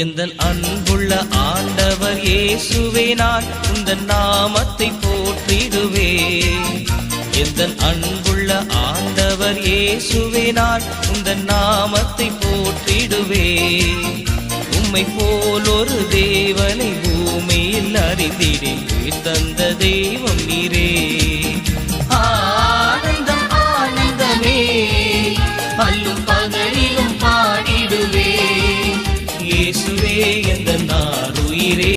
எந்தன் அன்புள்ள ஆண்டவர் இயேசுவே, நான் உந்தன் நாமத்தை போற்றிடுவே. எந்தன் அன்புள்ள ஆண்டவர் இயேசுவே, நான் உந்தன் நாமத்தை போற்றிடுவே. உம்மை போல் ஒரு தேவனை பூமியில் அறிந்திடே தந்த தெய்வம் நீரே. ஆனந்தம் ஆனந்தமே, அல்லும் பகலிலும் பாடிடுவே. இயேசுவே எந்தன் ஆருயிரே.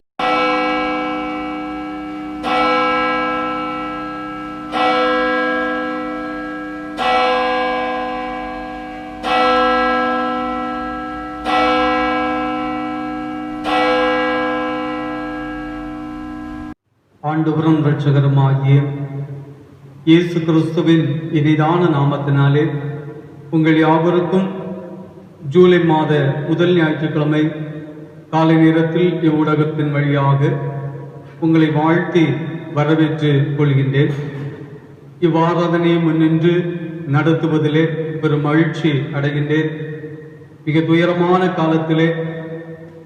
ஆண்டவரும் இரட்சகருமாகிய இயேசு கிறிஸ்துவின் இனிதான நாமத்தினாலே உங்கள் யாவருக்கும் ஜூலை மாத முதல் ஞாயிற்றுக்கிழமை காலை நேரத்தில் இவ்வூடகத்தின் வழியாக உங்களை வாழ்த்தி வரவேற்று கொள்கின்றேன். இவ்வாராதனையை முன்னின்று நடத்துவதிலே பெரும் மகிழ்ச்சி அடைகின்றேன். மிக துயரமான காலத்திலே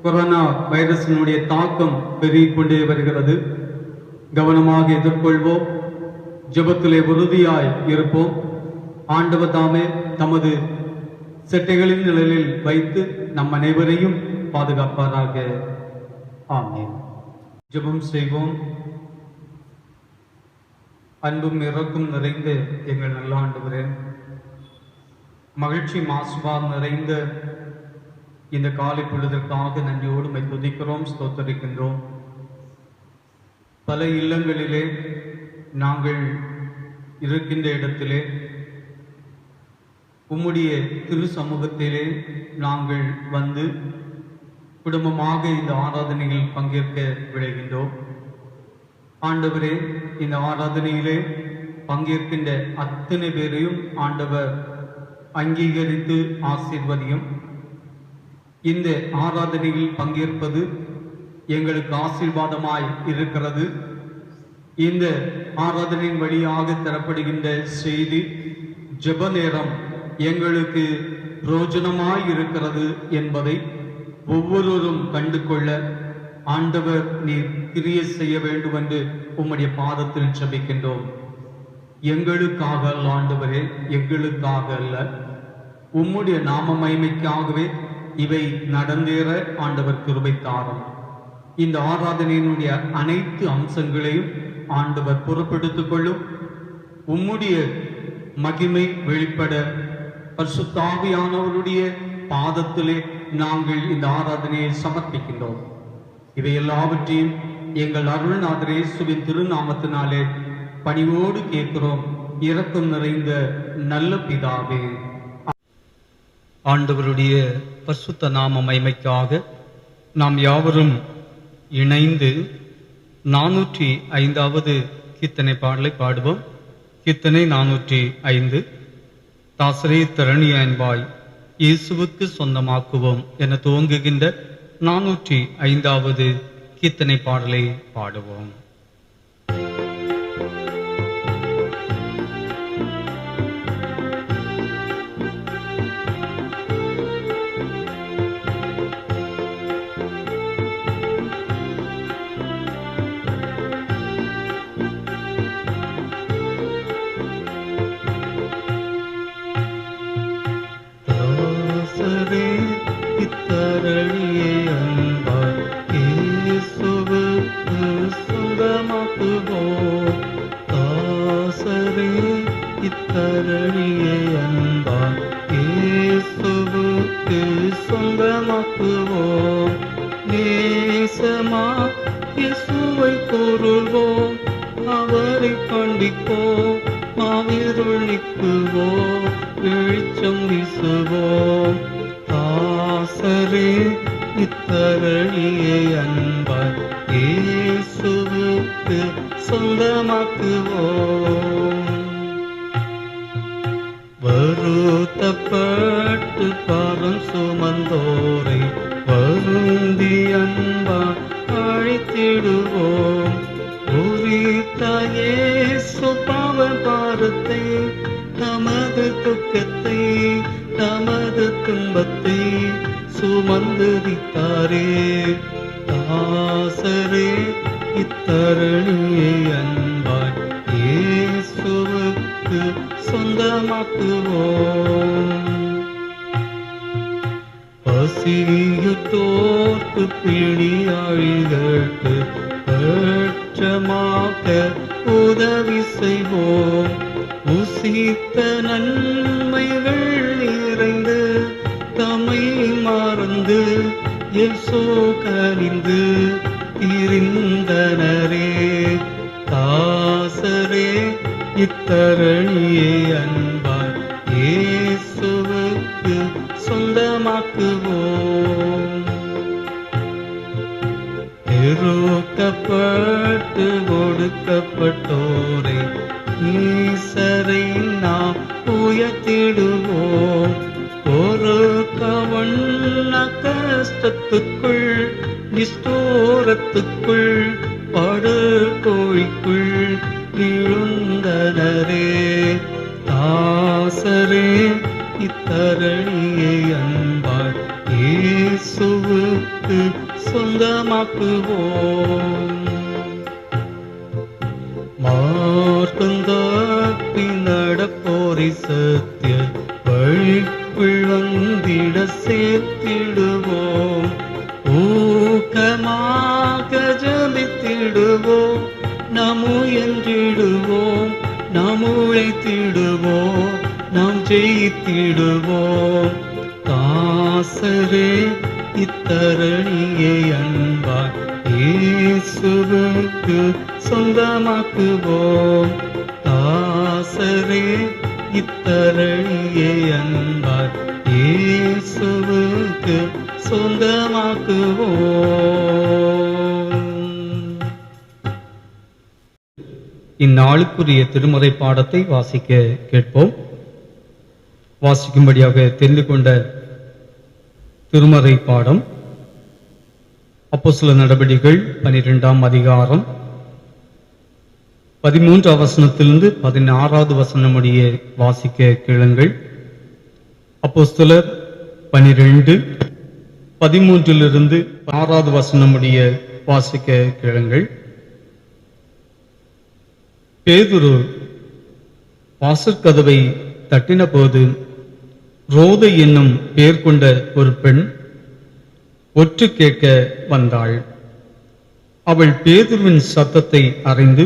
கொரோனா வைரஸினுடைய தாக்கம் பெருகிக் கொண்டே வருகிறது. கவனமாக எதிர்கொள்வோம், ஜெபத்திலே உறுதியாய் இருப்போம். ஆண்டவர் தாமே தமது செட்டைகளின் நிழலில் வைத்து நம் அனைவரையும் பாதுகாப்பாராக. ஆமென். ஜெபம் செய்வோம். அன்பும் இரக்கும் நிறைந்த எங்கள் நல்ல ஆண்டவரே, மகிழ்ச்சி மாசுபாடு நிறைந்த இந்த காலை பொழுதற்காக நன்றியோடு உம்மை துதிக்கிறோம், ஸ்தோத்தரிக்கின்றோம். பல இல்லங்களிலே நாங்கள் இருக்கின்ற இடத்திலே உம்முடைய திரு சமூகத்திலே நாங்கள் வந்து குடும்பமாக இந்த ஆராதனையில் பங்கேற்க விளைகின்றோம். ஆண்டவரே, இந்த ஆராதனையிலே பங்கேற்கின்ற அத்தனை பேரையும் ஆண்டவர் அங்கீகரித்து ஆசீர்வதியும். இந்த ஆராதனையில் பங்கேற்பது எங்களுக்கு ஆசீர்வாதமாய் இருக்கிறது. இந்த ஆராதனையின் வழியாக தரப்படுகின்ற செய்தி, ஜெப நேரம் எங்களுக்கு பிரயோஜனமாய் இருக்கிறது என்பதை ஒவ்வொருவரும் கண்டு கொள்ள ஆண்டவர் நீர் கிரியை செய்ய வேண்டும் என்று உம்முடைய பாதத்தில் ஜெபிக்கின்றோம். எங்களுக்காக அல்ல ஆண்டவரே, எங்களுக்காக அல்ல, உம்முடைய நாம மகிமைக்காகவே இவை நடந்தேற ஆண்டவர் கிருபை தாரும். இந்த ஆராதனையினுடைய அனைத்து அம்சங்களையும் ஆண்டவர் பொறுப்பெடுத்துக் கொள்ளும். உம்முடைய மகிமை வெளிப்பட பரிசுத்த ஆவியானவருடைய பாதத்திலே நாங்கள் இந்த ஆராதனையை சமர்ப்பிக்கின்றோம். இவை எல்லாவற்றையும் எங்கள் அருள்நாதர் இயேசுவின் திருநாமத்தினாலே பணிவோடு கேட்கிறோம், இரக்கம் நிறைந்த நல்ல பிதாவே. ஆண்டவருடைய பரிசுத்த நாம மகிமைக்காக நாம் யாவரும் இணைந்து 405வது கீர்த்தனை பாடலை பாடுவோம். கீர்த்தனை 405. தாசரே தரணியான்பாய் இயேசுவுக்கு சொந்தமாக்குவோம் என துவங்குகின்ற 405வது கீர்த்தனை பாடலை பாடுவோம். வருத்தப்பட்டு பாரம் சுமந்தோரை வருந்தி அன்பா அழைத்திடுவோம். இயேசு பாவ பாரத்தை, நமது துக்கத்தை, நமது துன்பத்தை சுமந்தரித்தாரே. தீயுற்றோர்க்கு பிணியாளிகளுக்கு ஏற்றமாக உதவி செய்வோம். உசித்த நன்மைகள் நிறைந்து தமை மறந்து இயேசு கனிந்து திரிந்தனரே. தாசரே இத்தரணியை அன்பால் இயேசுவுக்கு சொந்தமாக்குவோம். இருக்கப்பட்டு கொடுக்கப்பட்டோரை ஈசரை நாம் உயர்த்திடுவோம். ஒரு கவண்ண கஷ்டத்துக்குள் நிஷ்டூரத்துக்குள் படுகோழிக்குள் விழுந்தனரே. தாசரே இத்தரணியை அன்பால் இயேசுவுக்கு சொந்தமாக்குவோம். மார்க்கந்தப்பி நடப்போரை சத்திய வழிக்குள் வந்திட சேர்த்திடுவோம். ஊக்கமாக ஜபித்திடுவோம். நாம் உயர்ந்திடுவோம். நாம் உழைத்திடுவோம். நாம் ஜெயித்திடுவோம். தாசரே இத்தரணியை அன்பால் இயேசுவுக்கு சொந்தமாக்குவோம். தாசரே இத்தரணியை அன்பால் இயேசுவுக்கு சொந்தமாக்குவோம். இந்நாளுக்குரிய திருமறை பாடத்தை வாசிக்க கேட்போம். வாசிக்கும்படியாக தெரிந்து கொண்ட திருமறை பாடம் அப்போஸ்தல நடவடிக்கைகள் 12ஆம் அதிகாரம் 13ஆம் வசனத்திலிருந்து 16வது வசனம் முடிய வாசிக்க கேளுங்கள். அப்போஸ்தலர் 12:13 6வது வசனம் முடிய வாசிக்க கேளுங்கள். பேதுரு வாசற்கதவை தட்டின போது ரோதை என்னும் பெயர் கொண்ட ஒரு பெண் ஒற்று கேட்க வந்தாள். அவள் பேதுருவின் சத்தத்தை அறிந்து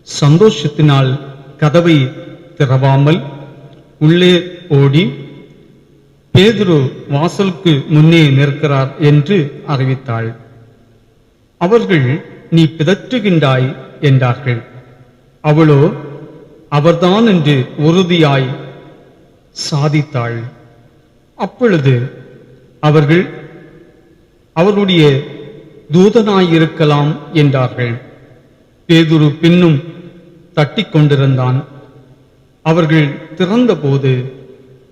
சந்தோஷத்தினால் கதவை திறவாமல் உள்ளே ஓடி பேதுரு வாசலுக்கு முன்னே நிற்கிறார் என்று அறிவித்தாள். அவர்கள், நீ பிதற்றுகின்றாய் என்றார்கள். அவளோ அவர்தான் என்று உறுதியாய் சாதித்தாள். அப்பொழுது அவர்கள், அவருடைய தூதனாயிருக்கலாம் என்றார்கள். பேதுரு பின்னும் தட்டிக் கொண்டிருந்தான். அவர்கள் திறந்தபோது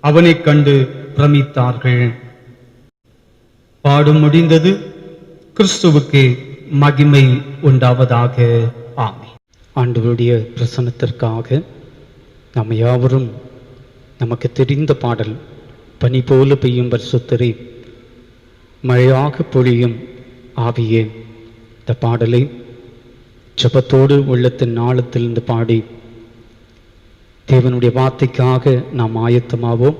அவனைக் கண்டு பிரமித்தார்கள். பாடும் முடிந்தது. கிறிஸ்துவுக்கு மகிமை உண்டாவதாக. ஆமென். ஆண்டவருடைய பிரசன்னத்திற்காக நாம் யாவரும் நமக்கு தெரிந்த பாடல், பனி போல பெய்யும் பரிசுத்தரே, மழையாக பொழியும் ஆவியே, இந்த பாடலை ஜெபத்தோடு உள்ளத்தின் ஆழத்திலிருந்து பாடி தேவனுடைய வார்த்தைக்காக நாம் ஆயத்தமாவோம்.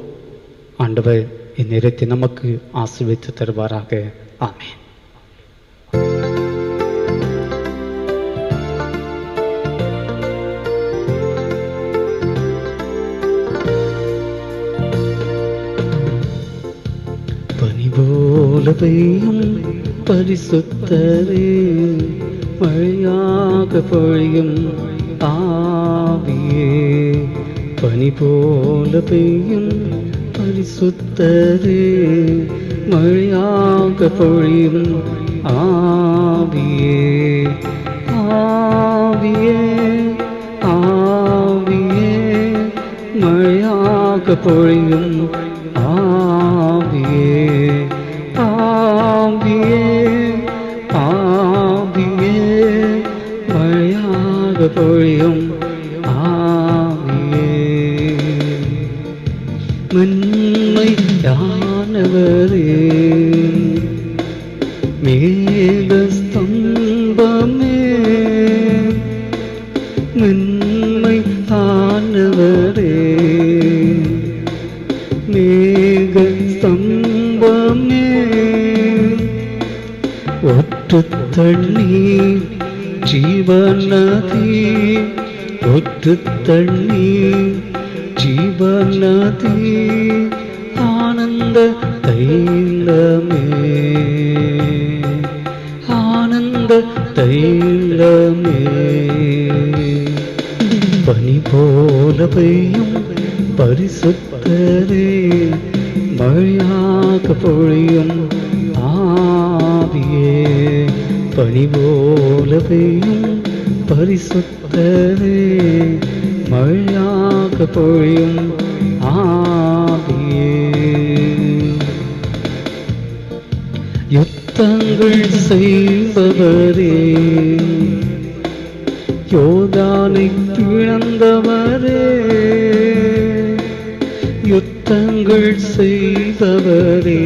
ஆண்டவர் இந்நேரத்தை நமக்கு ஆசீர்வதித்து தருவாராக. ஆமென். போல பெய்யும் பரிசுத்தரே, மழையாக பொழியும் ஆவியே, பனி போல பெய்யும் பரிசுத்தரே, மழையாக பொழியும் ஆவியே, ஆவியே, ஆவியே, மழையாக பொழியும் ஆவியே, ஆவியே, ஆவியே, மழையாக பொழியும் ஆவியே, மென்மையானவரே, மேகஸ்தம்பமே, மென்மையானவரே, மேகஸ்தம்பமே, ஒற்று தண்ணீர் ஜீவநதி, ஒற்று தண்ணீர் ஜீவநதி, ஆனந்த தைலமே, ஆனந்த தைலமே. பனி போல பெய்யும் பரிசுத்தரே, மழையாக பொழியும் ஆவியே. பனி போல பெய்யும் பரிசுத்தரே, மழையாக பொழியும் ஆவியே. யுத்தங்கள் செய்பவரே, யோதானை பிளந்தவரே, யுத்தங்கள் செய்தவரே,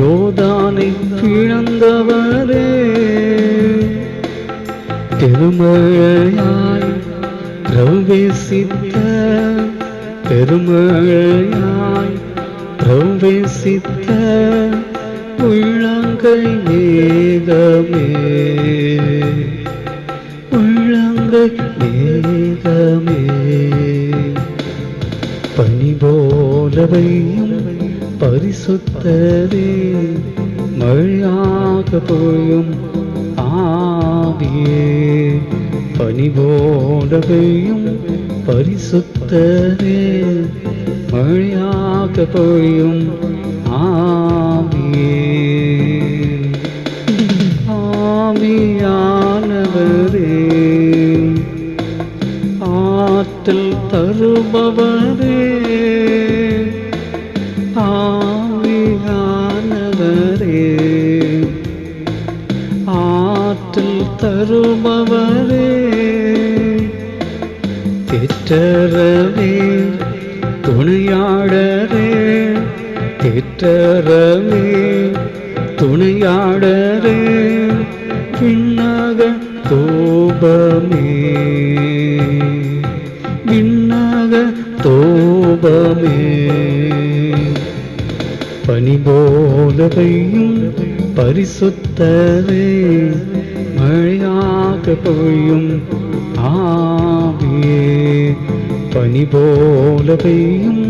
யோதானை பிளந்தவரே, பெருமழையாய் பிரவேசித்த, பெருமழையாய் பிரவேசித்த உள்ளங்கை மேகமே, உள்ளங்கை மேகமே. பனி போலவையும் பரிசுத்தரே, மழையாக பொழியும் ஆவியே. பனி போலவையும் பரிசுத்தரே, மழையாக பொழியும் ஆவியே. ஆவியானவரே, ஆற்றல் தருபவரே, ஆவியானவரே, ஆற்றல் தருபவரே, தேற்றரவே துணையாளரே, தேற்றரவே துணையாளரே, விண்ணக தோபமே, விண்ணக தோபமே. பனி போல பெய்யும் பரிசுத்தரே, மழையாக பொழியும் ஆவியே. பனி போல பெய்யும்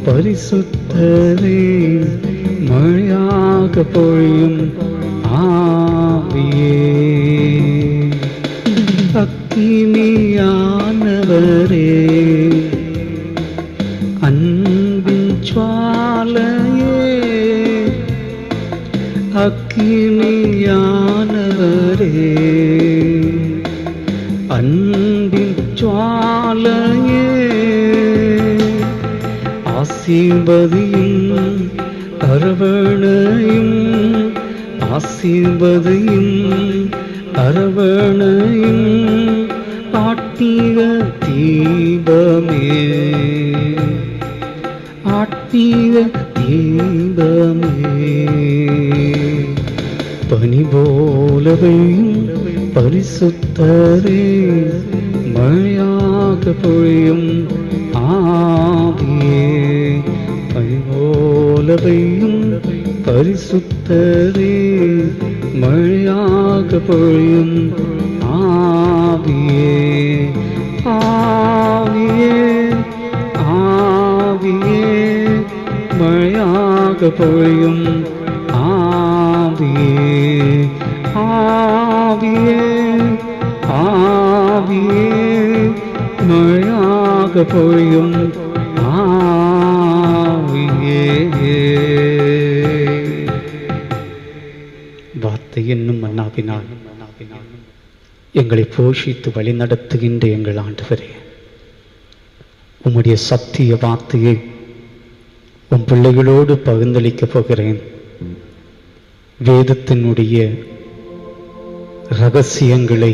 பரிசுத்தரே, மழையாக பொழியும் ஆவியே. அக்கினியானவரே, அன்பின் ஜுவாலையே, அக்கினியானவரே, அன்பின் ஜுவாலையே, ஆசீர்வதியும் அரவணையும், ஆசீர்வதியும் அரவணையும், ஆட்டிக தீபமே, ஆட்டிக தீபமே. பனி போலவையும் பரிசுத்தரே, மழையாக பொழியும் ஆவியே. பனி போலவையும் பரிசுத்தரே, மழையாக பொழியும் ஆவியே. ஆவியே, ஆவியே, மழையாக பொழியும் ஆவியே. ஆவியே, ஆவியே, மழையாக பொழியும் ஆவியே. வார்த்தை என்னும் மன்னாவினால் எங்களை போஷித்து வழிநடத்துகின்ற எங்கள் ஆண்டவரே, உம்முடைய சத்திய வார்த்தையை உம் பிள்ளைகளோடு பகிர்ந்தளிக்கப் போகிறேன். வேதத்தினுடைய இரகசியங்களை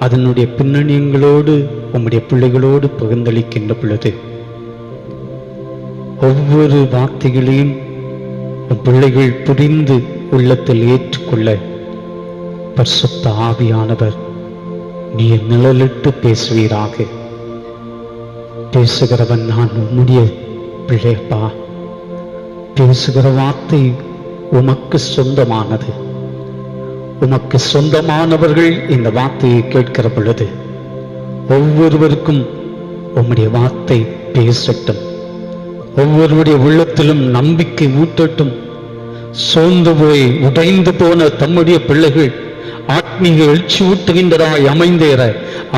அதனுடைய பின்னணியங்களோடு உம்முடைய பிள்ளைகளோடு பகிர்ந்தளிக்கின்ற பொழுது ஒவ்வொரு வார்த்தைகளையும் உம் பிள்ளைகள் புரிந்து உள்ளத்தில் ஏற்றுக்கொள்ள பரிசுத்த ஆவியானவர் நீர் நிழலிட்டு பேசுவீராக. பேசுகிறவன் நான் உம்முடைய பிள்ளையப்பா. பேசுகிற வார்த்தை உமக்கு சொந்தமானது. உமக்கு சொந்தமானவர்கள் இந்த வார்த்தையை கேட்கிற பொழுது ஒவ்வொருவருக்கும் உம்முடைய வார்த்தை பேசட்டும். ஒவ்வொருவருடைய உள்ளத்திலும் நம்பிக்கை ஊட்டட்டும். சோர்ந்து போய் உடைந்து போன தம்முடைய பிள்ளைகள் ஆத்மீக எழுச்சி ஊட்டுகின்றதாய் அமைந்தேற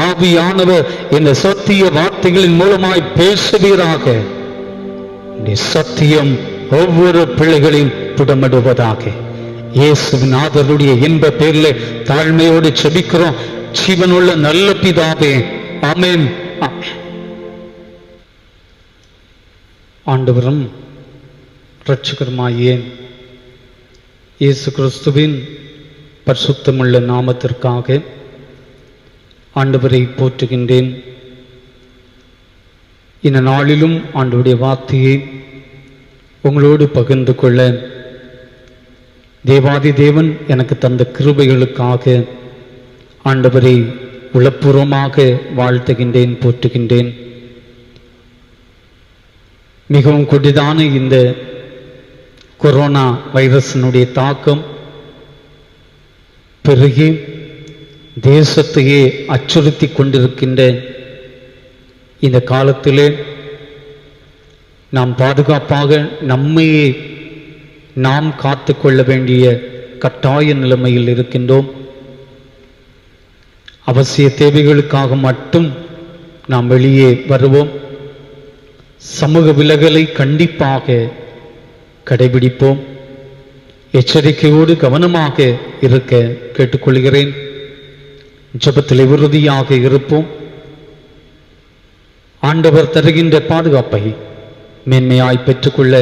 ஆவியானவர் இந்த சத்திய வார்த்தைகளின் மூலமாய் பேசுவீராக. சத்தியம் ஒவ்வொரு பிள்ளைகளையும் புடமிடுவதாக. இயேசுவின் ஆதருடைய இன்ப பேர்ல தாழ்மையோடு செபிக்கிறோம் ஜீவனுள்ள நல்ல பிதாவே, ஆமென். ஆண்டவரும் இரட்சகருமாகிய இயேசு கிறிஸ்துவின் பரிசுத்தமுள்ள நாமத்திற்காக ஆண்டவரை போற்றுகின்றேன். இந்த நாளிலும் ஆண்டவருடைய வார்த்தையை உங்களோடு பகிர்ந்து கொள்ள தேவாதி தேவன் எனக்கு தந்த கிருபைகளுக்காக ஆண்டவரை உளப்பூர்வமாக வாழ்த்துகின்றேன், போற்றுகின்றேன். மிகவும் கொடிதான இந்த கொரோனா வைரஸினுடைய தாக்கம் பெருகி தேசத்தையே அச்சுறுத்தி கொண்டிருக்கின்ற இந்த காலத்திலே நாம் பாதுகாப்பாக நம்மையே நாம் காத்து கொள்ள வேண்டிய கட்டாய நிலைமையில் இருக்கின்றோம். அவசிய தேவைகளுக்காக மட்டும் நாம் வெளியே வருவோம். சமூக விலகலை கண்டிப்பாக கடைபிடிப்போம். எச்சரிக்கையோடு கவனமாக இருக்க கேட்டுக்கொள்கிறேன். ஜெபத்தில் உறுதியாக இருப்போம். ஆண்டவர் தருகின்ற பாதுகாப்பை மேன்மையாய் பெற்றுக்கொள்ள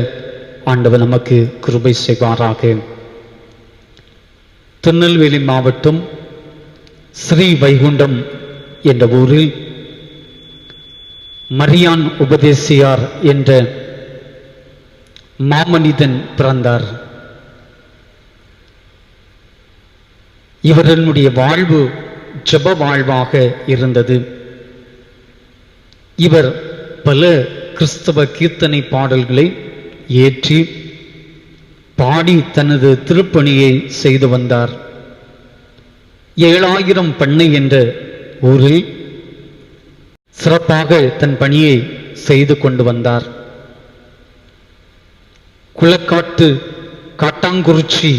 ஆண்டவர் நமக்கு கிருபை செய்வாராக. திருநெல்வேலி மாவட்டம் ஸ்ரீ வைகுண்டம் என்ற ஊரில் மரியான் உபதேசியார் என்ற மாமனிதன் பிறந்தார். இவர்களுடைய வாழ்வு ஜெப வாழ்வாக இருந்தது. இவர் பல கிறிஸ்தவ கீர்த்தனை பாடல்களை ஏற்றி பாடி தனது திருப்பணியை செய்து வந்தார். 7000 பண்ணை என்ற ஊரில் சிறப்பாக தன் பணியை செய்து கொண்டு வந்தார். குளக்காட்டு காட்டாங்குறிச்சி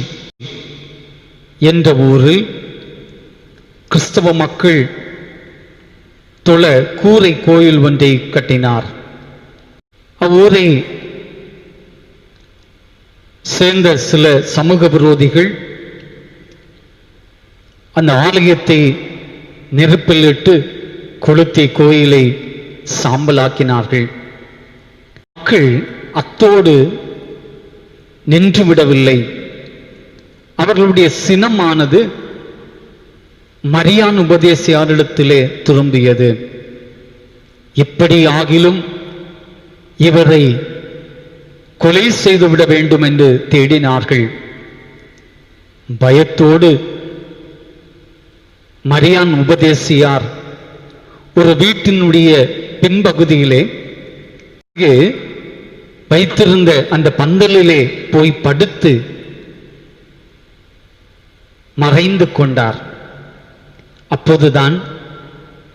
என்ற ஊரில் கிறிஸ்தவ மக்கள் தொழ கூரை கோயில் ஒன்றை கட்டினார். அவ்வூரை சேர்ந்த சில சமூக விரோதிகள் அந்த ஆலயத்தை நெருப்பில் இட்டு கொளுத்தி கோயிலை சாம்பலாக்கினார்கள். மக்கள் அத்தோடு நின்றுவிடவில்லை. அவர்களுடைய சினமானது மரியான் உபதேசியாரிடத்திலே திரும்பியது. இப்படி ஆகிலும் இவரை கொலை செய்துவிட வேண்டும் என்று தேடினார்கள். பயத்தோடு மரியான் உபதேசியார் ஒரு வீட்டினுடைய பின்பகுதியிலே வைத்திருந்த அந்த பந்தலிலே போய் படுத்து மறைந்து கொண்டார். அப்போதுதான்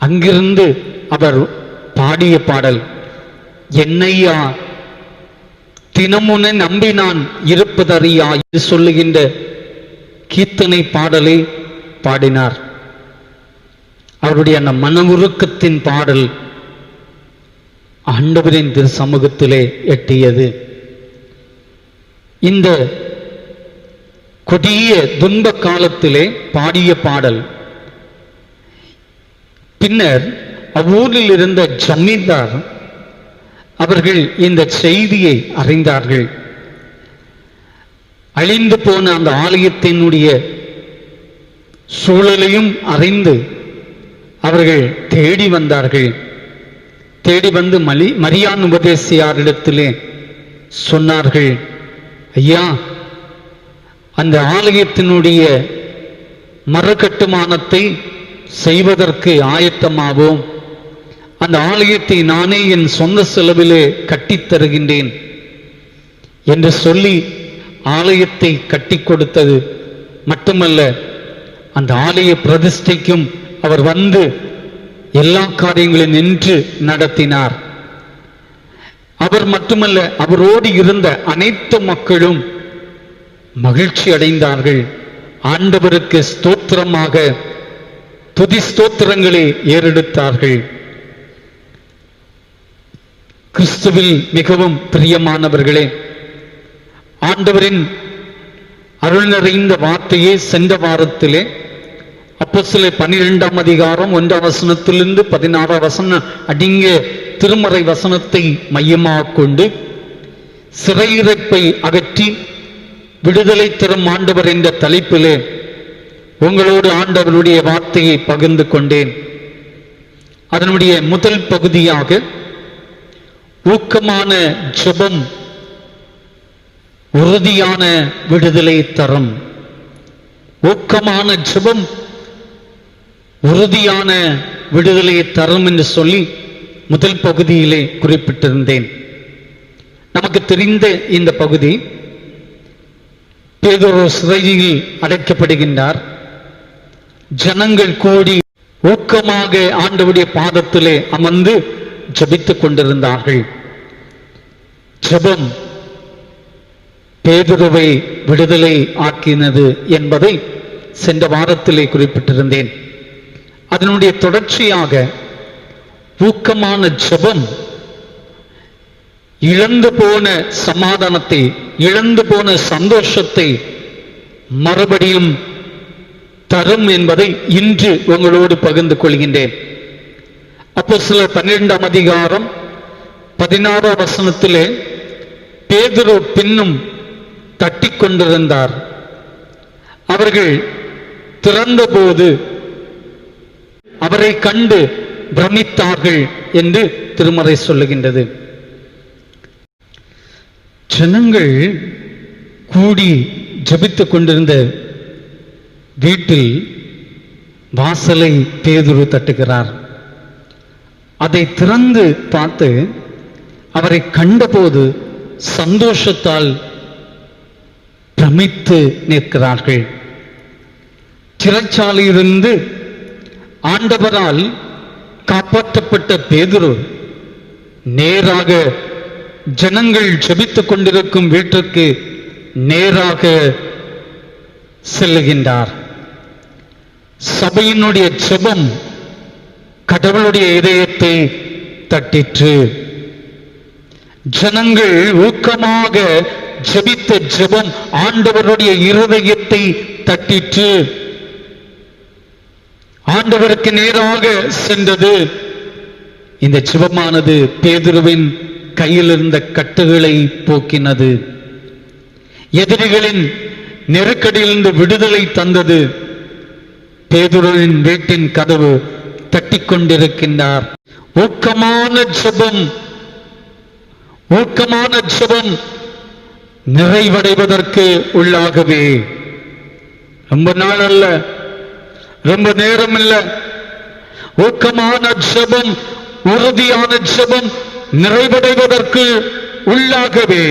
அங்கிருந்து அவர் பாடிய பாடல், என்னையா தினமுனை நம்பி நான் இருப்பதறியா என்று சொல்லுகின்ற கீர்த்தனை பாடலை பாடினார். அவருடைய அந்த மன உருக்கத்தின் பாடல் ஆண்டவரின் திரு சமூகத்திலே எட்டியது. இந்த கொடிய துன்ப காலத்திலே பாடிய பாடல். பின்னர் அவ்வூரில் இருந்த ஜமீன்தார் அவர்கள் இந்த செய்தியை அறிந்தார்கள். அழிந்து போன அந்த ஆலயத்தினுடைய சூழலையும் அறிந்து அவர்கள் தேடி வந்தார்கள். தேடி வந்து மரியான் உபதேசியாரிடத்திலே சொன்னார்கள், ஐயா, அந்த ஆலயத்தினுடைய மறுகட்டுமானத்தை செய்வதற்கு ஆயத்தமாவோம். அந்த ஆலயத்தை நானே என் சொந்த செலவிலே கட்டித் தருகின்றேன் என்று சொல்லி ஆலயத்தை கட்டி கொடுத்தது மட்டுமல்ல, அந்த ஆலய பிரதிஷ்டைக்கும் அவர் வந்து எல்லா காரியங்களையும் நின்று நடத்தினார். அவர் மட்டுமல்ல, அவரோடு இருந்த அனைத்து மக்களும் மகிழ்ச்சி அடைந்தார்கள். ஆண்டவருக்கு ஸ்தோத்திரமாக துதி ஸ்தோத்திரங்களை ஏறெடுத்தார்கள். கிறிஸ்துவில் மிகவும் பிரியமானவர்களே, ஆண்டவரின் அருள் நிறைந்த வார்த்தையே சென்ற வாரத்திலே அப்போஸ்தலர் 12ஆம் அதிகாரம் 1ஆம் வசனத்திலிருந்து 16ஆம் வசனம் அடங்கிய திருமறை வசனத்தை மையமாக கொண்டு சிறையிருப்பை அகற்றி விடுதலை தரும் ஆண்டவர் என்ற தலைப்பிலே உங்களோடு ஆண்டவருடைய வார்த்தையை பகிர்ந்து கொண்டேன். அதனுடைய முதல் பகுதியாக ஊக்கமான ஜெபம் உறுதியான விடுதலை தரும். ஊக்கமான ஜெபம் உறுதியான விடுதலையை தரும் என்று சொல்லி முதல் பகுதியிலே குறிப்பிட்டிருந்தேன். நமக்கு தெரிந்த இந்த பகுதி, பேதுரு சிறையில் அடைக்கப்படுகின்றார். ஜனங்கள் கூடி ஊக்கமாக ஆண்டவருடைய பாதத்திலே அமர்ந்து ஜெபித்துக் கொண்டிருந்தார்கள். ஜெபம் பேதுருவை விடுதலை ஆக்கினது என்பதை சென்ற வாரத்திலே குறிப்பிட்டிருந்தேன். அதனுடைய தொடர்ச்சியாக ஊக்கமான ஜெபம் இழந்து போன சமாதானத்தை, இழந்து போன சந்தோஷத்தை மறுபடியும் தரும் என்பதை இன்று உங்களோடு பகிர்ந்து கொள்கின்றேன். அப்போஸ்தலர் 12ஆம் அதிகாரம் 16ஆம் வசனத்திலே பேதுரு பின்னும் தட்டிக் கொண்டிருந்தார். அவர்கள் திறந்தபோது அவரை கண்டு பிரமித்தார்கள் என்று திருமறை சொல்லுகின்றது. ஜனங்கள் கூடி ஜெபித்துக் கொண்டிருந்த வீட்டில் வாசலை பேதுரு தட்டுகிறார். அதை திறந்து பார்த்து அவரை கண்டபோது சந்தோஷத்தால் பிரமித்து நிற்கிறார்கள். சிறைச்சாலையிலிருந்து ஆண்டவரால் காப்பாற்றப்பட்ட பேதுரு நேராக ஜனங்கள் ஜெபித்துக் கொண்டிருக்கும் வீட்டிற்கு நேராக செல்லுகின்றார். சபையினுடைய ஜெபம் கடவுளுடைய இதயத்தை தட்டிற்று. ஜனங்கள் ஊக்கமாக ஜெபித்த ஜெபம் ஆண்டவருடைய இருதயத்தை தட்டிற்று. ஆண்டவருக்கு நேராக சென்றது. இந்த ஜெபமானது பேதுருவின் கையில் இருந்த கட்டுகளை போக்கினது. எதிரிகளின் நெருக்கடியிலிருந்து விடுதலை தந்தது. பேதுருவின் வீட்டின் கதவு தட்டிக் கொண்டிருக்கின்றார். ஊக்கமான ஜெபம், ஊக்கமான ஜெபம் நிறைவடைவதற்கு உள்ளாகவே ரொம்ப நாள் அல்ல, ரொம்ப நேரம் இல்ல. ஊக்கமான ஜெபம், உறுதியான ஜெபம் நிறைவடைவதற்கு உள்ளாகவே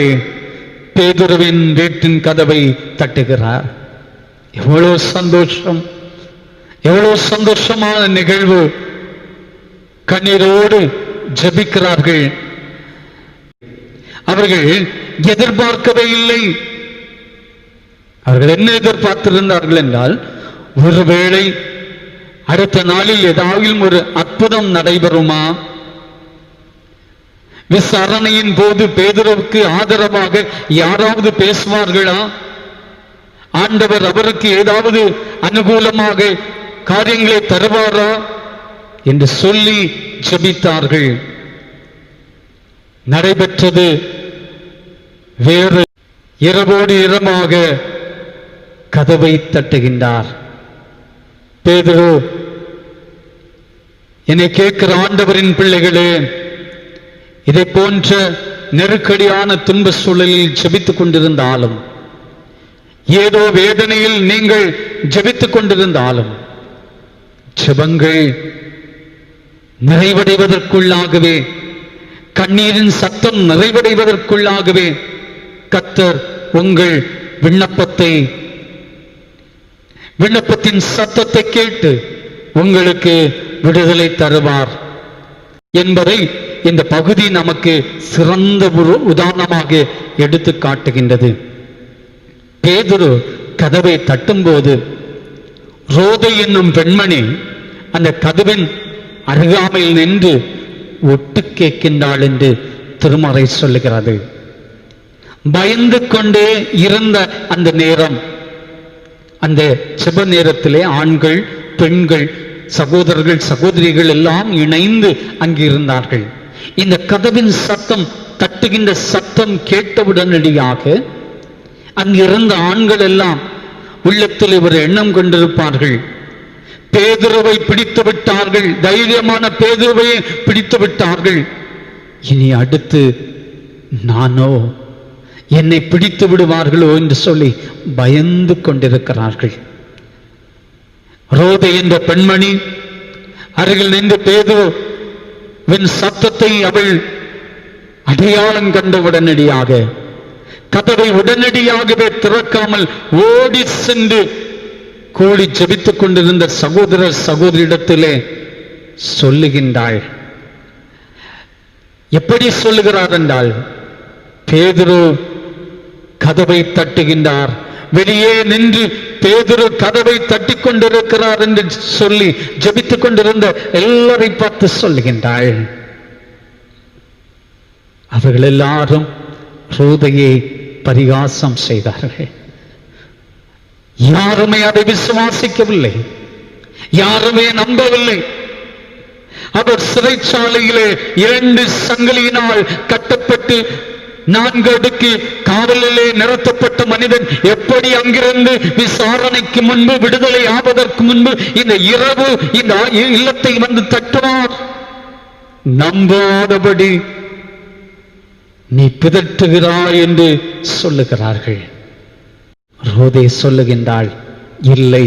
பேதுருவின் வீட்டின் கதவை தட்டுகிறார். எவ்வளவு சந்தோஷம், எவ்வளவு சந்தோஷமான நிகழ்வு. கண்ணீரோடு ஜெபிக்கிறார்கள். அவர்கள் எதிர்பார்க்கவே இல்லை. அவர்கள் என்ன எதிர்பார்த்திருந்தார்கள் என்றால், ஒருவேளை அடுத்த நாளில் ஏதாவது ஒரு அற்புதம் நடைபெறுமா, விசாரணையின் போது பேதுருவுக்கு ஆதரவாக யாராவது பேசுவார்களா, ஆண்டவர் அவருக்கு ஏதாவது அனுகூலமாக காரியங்களை தருவாரா என்று சொல்லி ஜெபித்தார்கள். நடைபெற்றது வேறு. இரவோடு இரமாக கதவை தட்டுகின்றார் பேதுரு. என்னை கேட்கிற ஆண்டவரின் பிள்ளைகளே, இதை போன்ற நெருக்கடியான துன்ப சூழலில் ஜெபித்துக் கொண்டிருந்தாலும், ஏதோ வேதனையில் நீங்கள் ஜெபித்துக் கொண்டிருந்தாலும், ஜெபங்கள் நிறைவடைவதற்குள்ளாகவே, கண்ணீரின் சத்தம் நிறைவடைவதற்குள்ளாகவே கர்த்தர் உங்கள் விண்ணப்பத்தின் சத்தத்தை கேட்டு உங்களுக்கு விடுதலை தருவார் என்பதை இந்த பகுதி நமக்கு சிறந்த ஒரு உதாரணமாக எடுத்து காட்டுகின்றது. பேதுரு கதவை தட்டும்போது ரோதை என்னும் பெண்மணி அந்த கதவின் அருகாமையில் நின்று ஒட்டு கேட்கின்றாள் என்று திருமறை சொல்லுகிறது. பயந்து கொண்டே இருந்த அந்த நேரம், அந்த செப நேரத்திலே ஆண்கள், பெண்கள், சகோதரர்கள், சகோதரிகள் எல்லாம் இணைந்து அங்கிருந்தார்கள். இந்த கதவின் சத்தம், தட்டுகின்ற சத்தம் கேட்டவுடனடியாக அங்கிருந்த ஆண்கள் எல்லாம் உள்ளத்தில் ஒரு எண்ணம் கொண்டிருப்பார்கள். பேதுருவை பிடித்து விட்டார்கள், தைரியமான பேதுருவை பிடித்து விட்டார்கள். இனி அடுத்து நானோ, என்னை பிடித்து விடுவார்களோ என்று சொல்லி பயந்து கொண்டிருக்கிறார்கள். ரோதை என்ற பெண்மணி அருகில் நின்று பேதுருவின் சத்தத்தை அவள் அடையாளம் கண்ட உடனடியாக கதவை உடனடியாகவே திறக்காமல் ஓடி சென்று கூடி ஜெபித்துக் கொண்டிருந்த சகோதரர் சகோதரிடத்திலே சொல்லுகின்றாள். எப்படி சொல்லுகிறார் என்றால், பேதுரு கதவை தட்டுகின்றார், வெளியே நின்று பேதுரு கதவை தட்டி கொண்டிருக்கிறார் என்று சொல்லி ஜெபித்துக் கொண்டிருந்த எல்லாரை பார்த்து சொல்லுகின்றாள். அவர்கள் எல்லாரும் ரோதையை பரிகாசம் செய்தார்கள். யாருமே அதை விசுவாசிக்கவில்லை, யாருமே நம்பவில்லை. அவர் சிறைச்சாலையிலே 2 சங்கிலியினால் கட்டப்பட்டு 4 அடுக்கு காவலிலே நிறுத்தப்பட்ட மனிதன் எப்படி அங்கிருந்து விசாரணைக்கு முன்பு, விடுதலை ஆவதற்கு முன்பு இந்த இரவு இந்த இல்லத்தை வந்து தட்டுவார்? நம்பாதபடி நீ பிதற்றுகிறாய் என்று சொல்லுகிறார்கள். ரோதை சொல்லுகின்றாள், இல்லை,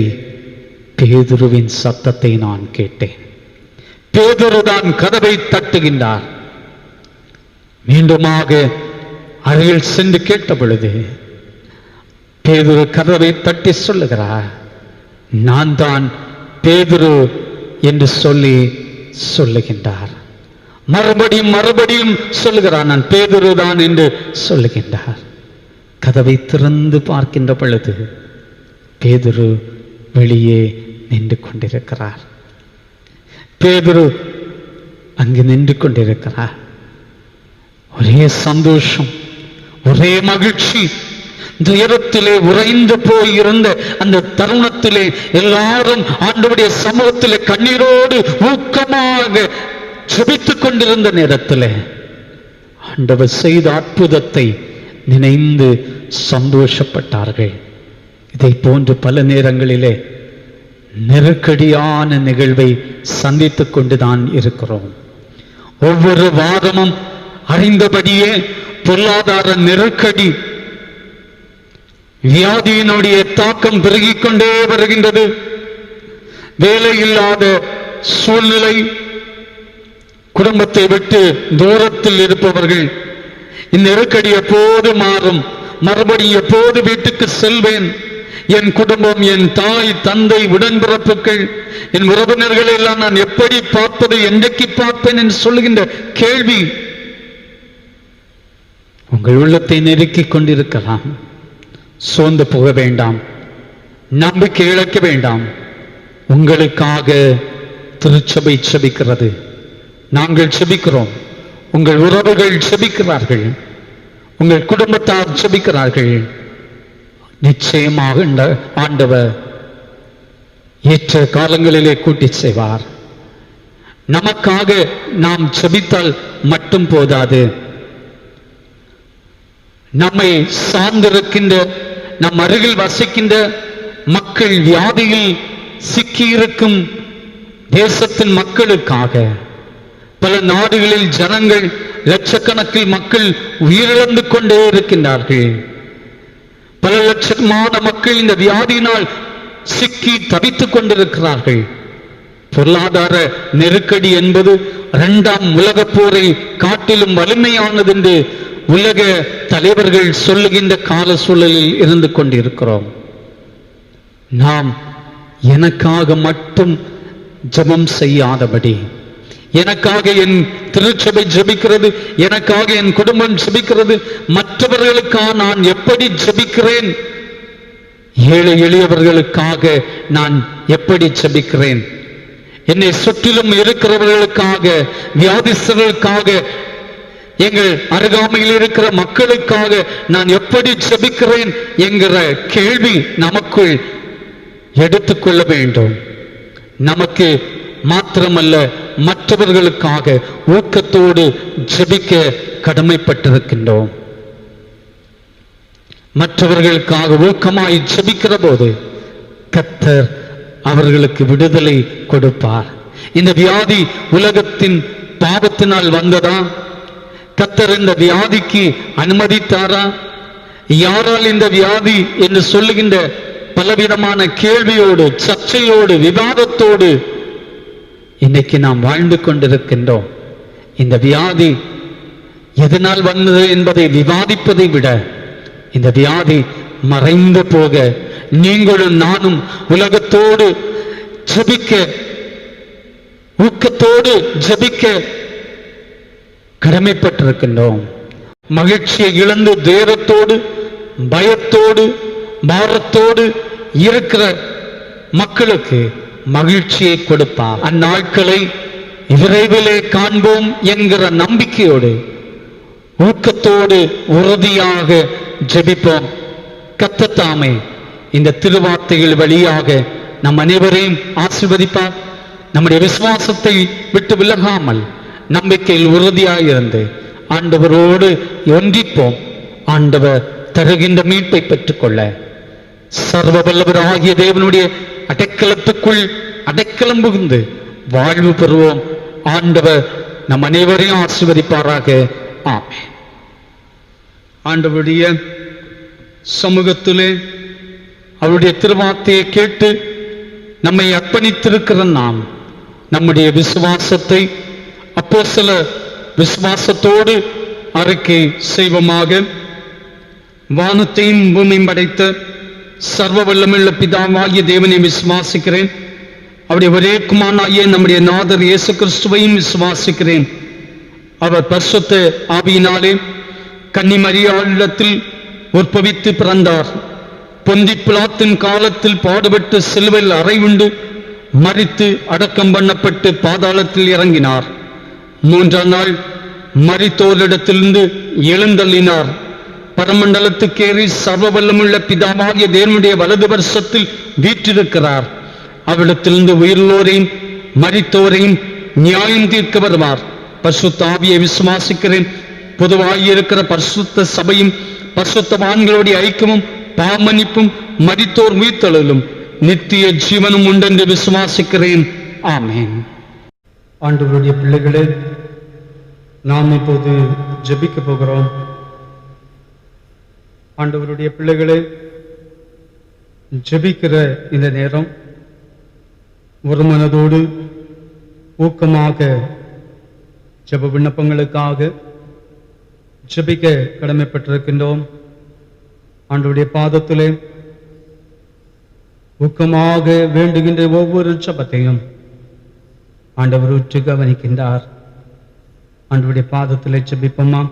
பேதுருவின் சத்தத்தை நான் கேட்டேன். பேதுருதான் கதவை தட்டுகின்றார். மீண்டுமாக அருகில் சென்று கேட்ட பொழுது பேதுரு கதவை தட்டி சொல்லுகிறார், நான் தான் பேதுரு என்று சொல்லி சொல்லுகின்றார். மறுபடியும் சொல்லுகிறார், நான் பேதுரு தான் என்று சொல்லுகின்றார். கதவை திறந்து பார்க்கின்ற பொழுது பேதுரு வெளியே நின்று கொண்டிருக்கிறார். பேதுரு அங்கு நின்று கொண்டிருக்கிறார். ஒரே சந்தோஷம், ஒரே மகிழ்ச்சி. துயரத்திலே உறைந்து போயிருந்த அந்த தருணத்திலே எல்லாரும் ஆண்டவருடைய சமூகத்திலே கண்ணீரோடு ஊக்கமாக ஜெபித்துக் கொண்டிருந்த நேரத்தில் ஆண்டவர் செய்த அற்புதத்தை நினைந்து சந்தோஷப்பட்டார்கள். இதை போன்று பல நேரங்களிலே நெருக்கடியான நிகழ்வை சந்தித்துக் கொண்டுதான் இருக்கிறோம். ஒவ்வொரு வாரமும் அறிந்தபடியே பொருளாதார நெருக்கடி, வியாதியினுடைய தாக்கம் பெருகிக் கொண்டே வருகின்றது. வேலை இல்லாத சூழ்நிலை, குடும்பத்தை விட்டு தூரத்தில் இருப்பவர்கள், இந்நெருக்கடி எப்போது மாறும், மறுபடியும் எப்போது வீட்டுக்கு செல்வேன், என் குடும்பம், என் தாய் தந்தை உடன்பிறப்புகள், என் உறவினர்களை எல்லாம் நான் எப்படி பார்ப்பது, என்றைக்கு பார்ப்பேன் என்று சொல்லுகின்ற கேள்வி உங்கள் உள்ளத்தை நெருக்கிக் கொண்டிருக்கலாம். சோர்ந்து போக வேண்டாம், நம்பிக்கை இழக்க வேண்டாம். உங்களுக்காக திருச்சபை செபிக்கிறது, நாங்கள் செபிக்கிறோம், உங்கள் உறவுகள் செபிக்கிறார்கள், உங்கள் குடும்பத்தார் செபிக்கிறார்கள். நிச்சயமாக இந்த ஆண்டவர் ஏற்ற காலங்களிலே கூட்டி செய்வார். நமக்காக நாம் செபித்தால் மட்டும் போதாது, நம்மை சார்ந்திருக்கின்ற, நம் அருகில் வசிக்கின்ற மக்கள், வியாதியில் சிக்கியிருக்கும் தேசத்தின் மக்களுக்காக, பல நாடுகளில் ஜனங்கள், லட்சக்கணக்கில் மக்கள் உயிரிழந்து கொண்டே இருக்கின்றார்கள். பல லட்சமான மக்கள் இந்த வியாதியினால் சிக்கி தவித்துக் கொண்டிருக்கிறார்கள். பொருளாதார நெருக்கடி என்பது 2ஆம் உலகப் போரை காட்டிலும் வலிமையானது என்று உலக தலைவர்கள் சொல்லுகின்ற கால சூழலில் இருந்து கொண்டிருக்கிறோம். நாம் எனக்காக மட்டும் ஜெபம் செய்யாதபடி, எனக்காக என் திருச்சபை ஜெபிக்கிறது, எனக்காக என் குடும்பம் ஜெபிக்கிறது, மற்றவர்களுக்காக நான் எப்படி ஜெபிக்கிறேன், ஏழை எளியவர்களுக்காக நான் எப்படி ஜெபிக்கிறேன், என்னை சுற்றிலும் இருக்கிறவர்களுக்காக, வியாதிஸ்தர்களுக்காக, எங்கள் அருகாமையில் இருக்கிற மக்களுக்காக நான் எப்படி ஜெபிக்கிறேன் என்கிற கேள்வி நமக்குள் எடுத்துக்கொள்ள வேண்டும். நமக்கு மாத்திரமல்ல, மற்றவர்களுக்காக ஊக்கத்தோடு ஜெபிக்க கடமைப்பட்டிருக்கின்றோம். மற்றவர்களுக்காக ஊக்கமாய் ஜெபிக்கிற போது கர்த்தர் அவர்களுக்கு விடுதலை கொடுப்பார். இந்த வியாதி உலகத்தின் பாவத்தினால் வந்ததா? கர்த்தர் இந்த வியாதிக்கு அனுமதித்தாரா? யாரால் இந்த வியாதி என்று சொல்லுகின்ற பலவிதமான கேள்வியோடு, சர்ச்சையோடு, விவாதத்தோடு இன்னைக்கு நாம் வாழ்ந்து கொண்டிருக்கின்றோம். இந்த வியாதி எதனால் வந்தது என்பதை விவாதிப்பதை விட, இந்த வியாதி மறைந்து போக நீங்களும் நானும் உலகத்தோடு ஜெபிக்க, ஊக்கத்தோடு ஜெபிக்க கடமைப்பட்டிருக்கின்றோம். மகிழ்ச்சியை இழந்து துயரத்தோடு, பயத்தோடு, பாரத்தோடு இருக்கிற மக்களுக்கு மகிழ்ச்சியை கொடுப்பார். அந்நாட்களை விரைவிலே காண்போம் என்கிற நம்பிக்கையோடு, ஊக்கத்தோடு உறுதியாக ஜெபிப்போம். கர்த்தர் தாமே இந்த திருவார்த்தைகள் வழியாக நம் அனைவரையும் ஆசீர்வதிப்பார். நம்முடைய விசுவாசத்தை விட்டு விலகாமல் நம்பிக்கையில் உறுதியாயிருந்து ஆண்டவரோடு ஒன்றிப்போம். ஆண்டவர் தருகின்ற மீட்பை பெற்றுக்கொள்ள சர்வ வல்லவராகிய தேவனுடைய அடைக்கலத்துக்குள் அடைக்கலம் புகுந்து வாழ்வு பெறுவோம். ஆண்டவர் நம் அனைவரையும் ஆசீர்வதிப்பாராக. ஆமென். ஆண்டவருடைய சமூகத்திலே அவருடைய திருவார்த்தையை கேட்டு நம்மை அர்ப்பணித்திருக்கிற நாம் நம்முடைய விசுவாசத்தை அப்போஸ்தலர் விசுவாசத்தோடு அறிக்கை செய்வோமாக. வானத்தையும் பூமியும் படைத்த சர்வ வல்லமையுள்ள பிதாவாகிய தேவனை விசுவாசிக்கிறேன். அவருடைய ஒரே குமாரனாகிய நம்முடைய நாதர் இயேசு கிறிஸ்துவையும் விசுவாசிக்கிறேன். அவர் பரிசுத்த ஆவியினாலே கன்னி மரியாளிடத்தில் உற்பவித்து பிறந்தார். பொந்தி பிலாத்தின் காலத்தில் பாடுபட்டு சிலுவையில் அறையுண்டு மரித்து அடக்கம் பண்ணப்பட்டு பாதாளத்தில் இறங்கினார். மூன்றாம் நாள் மரித்தோரிடத்திலிருந்து எழுந்தள்ளினார். பரமண்டலத்துக்கேறி சர்வ வல்லமுள்ள பிதாவாகிய தேவனுடைய வலது வருஷத்தில் வீற்றிருக்கிறார். அவ்விடத்திலிருந்து உயிர்லோரையும் மரித்தோரையும் நியாயம் தீர்க்க வருவார். பரிசுத்த ஆவியை விசுவாசிக்கிறேன். பொதுவாயிருக்கிற பரிசுத்த சபையும் பரிசுத்தவான்களுடைய ஐக்கியமும் பாவமன்னிப்பும் மரித்தோர் உயிர்த்தெழுதலும் நித்திய ஜீவனும் உண்டென்று விசுவாசிக்கிறேன். ஆமென். ஆண்டவருடைய பிள்ளைகளே, நாம் இப்போது ஜெபிக்க போகிறோம். ஆண்டவருடைய பிள்ளைகளே, ஜெபிக்கிற இந்த நேரம் ஒரு மனதோடு ஊக்கமாக ஜெப விண்ணப்பங்களுக்காக ஜெபிக்க கடமைப்பட்டிருக்கின்றோம். ஆண்டவருடைய பாதத்திலே ஊக்கமாக வேண்டுகின்ற ஒவ்வொரு ஜெபத்தையும் ஆண்டவர் உற்று கவனிக்கின்றார். ஆண்டவருடைய பாதத்திலே ஜெபிப்போமா.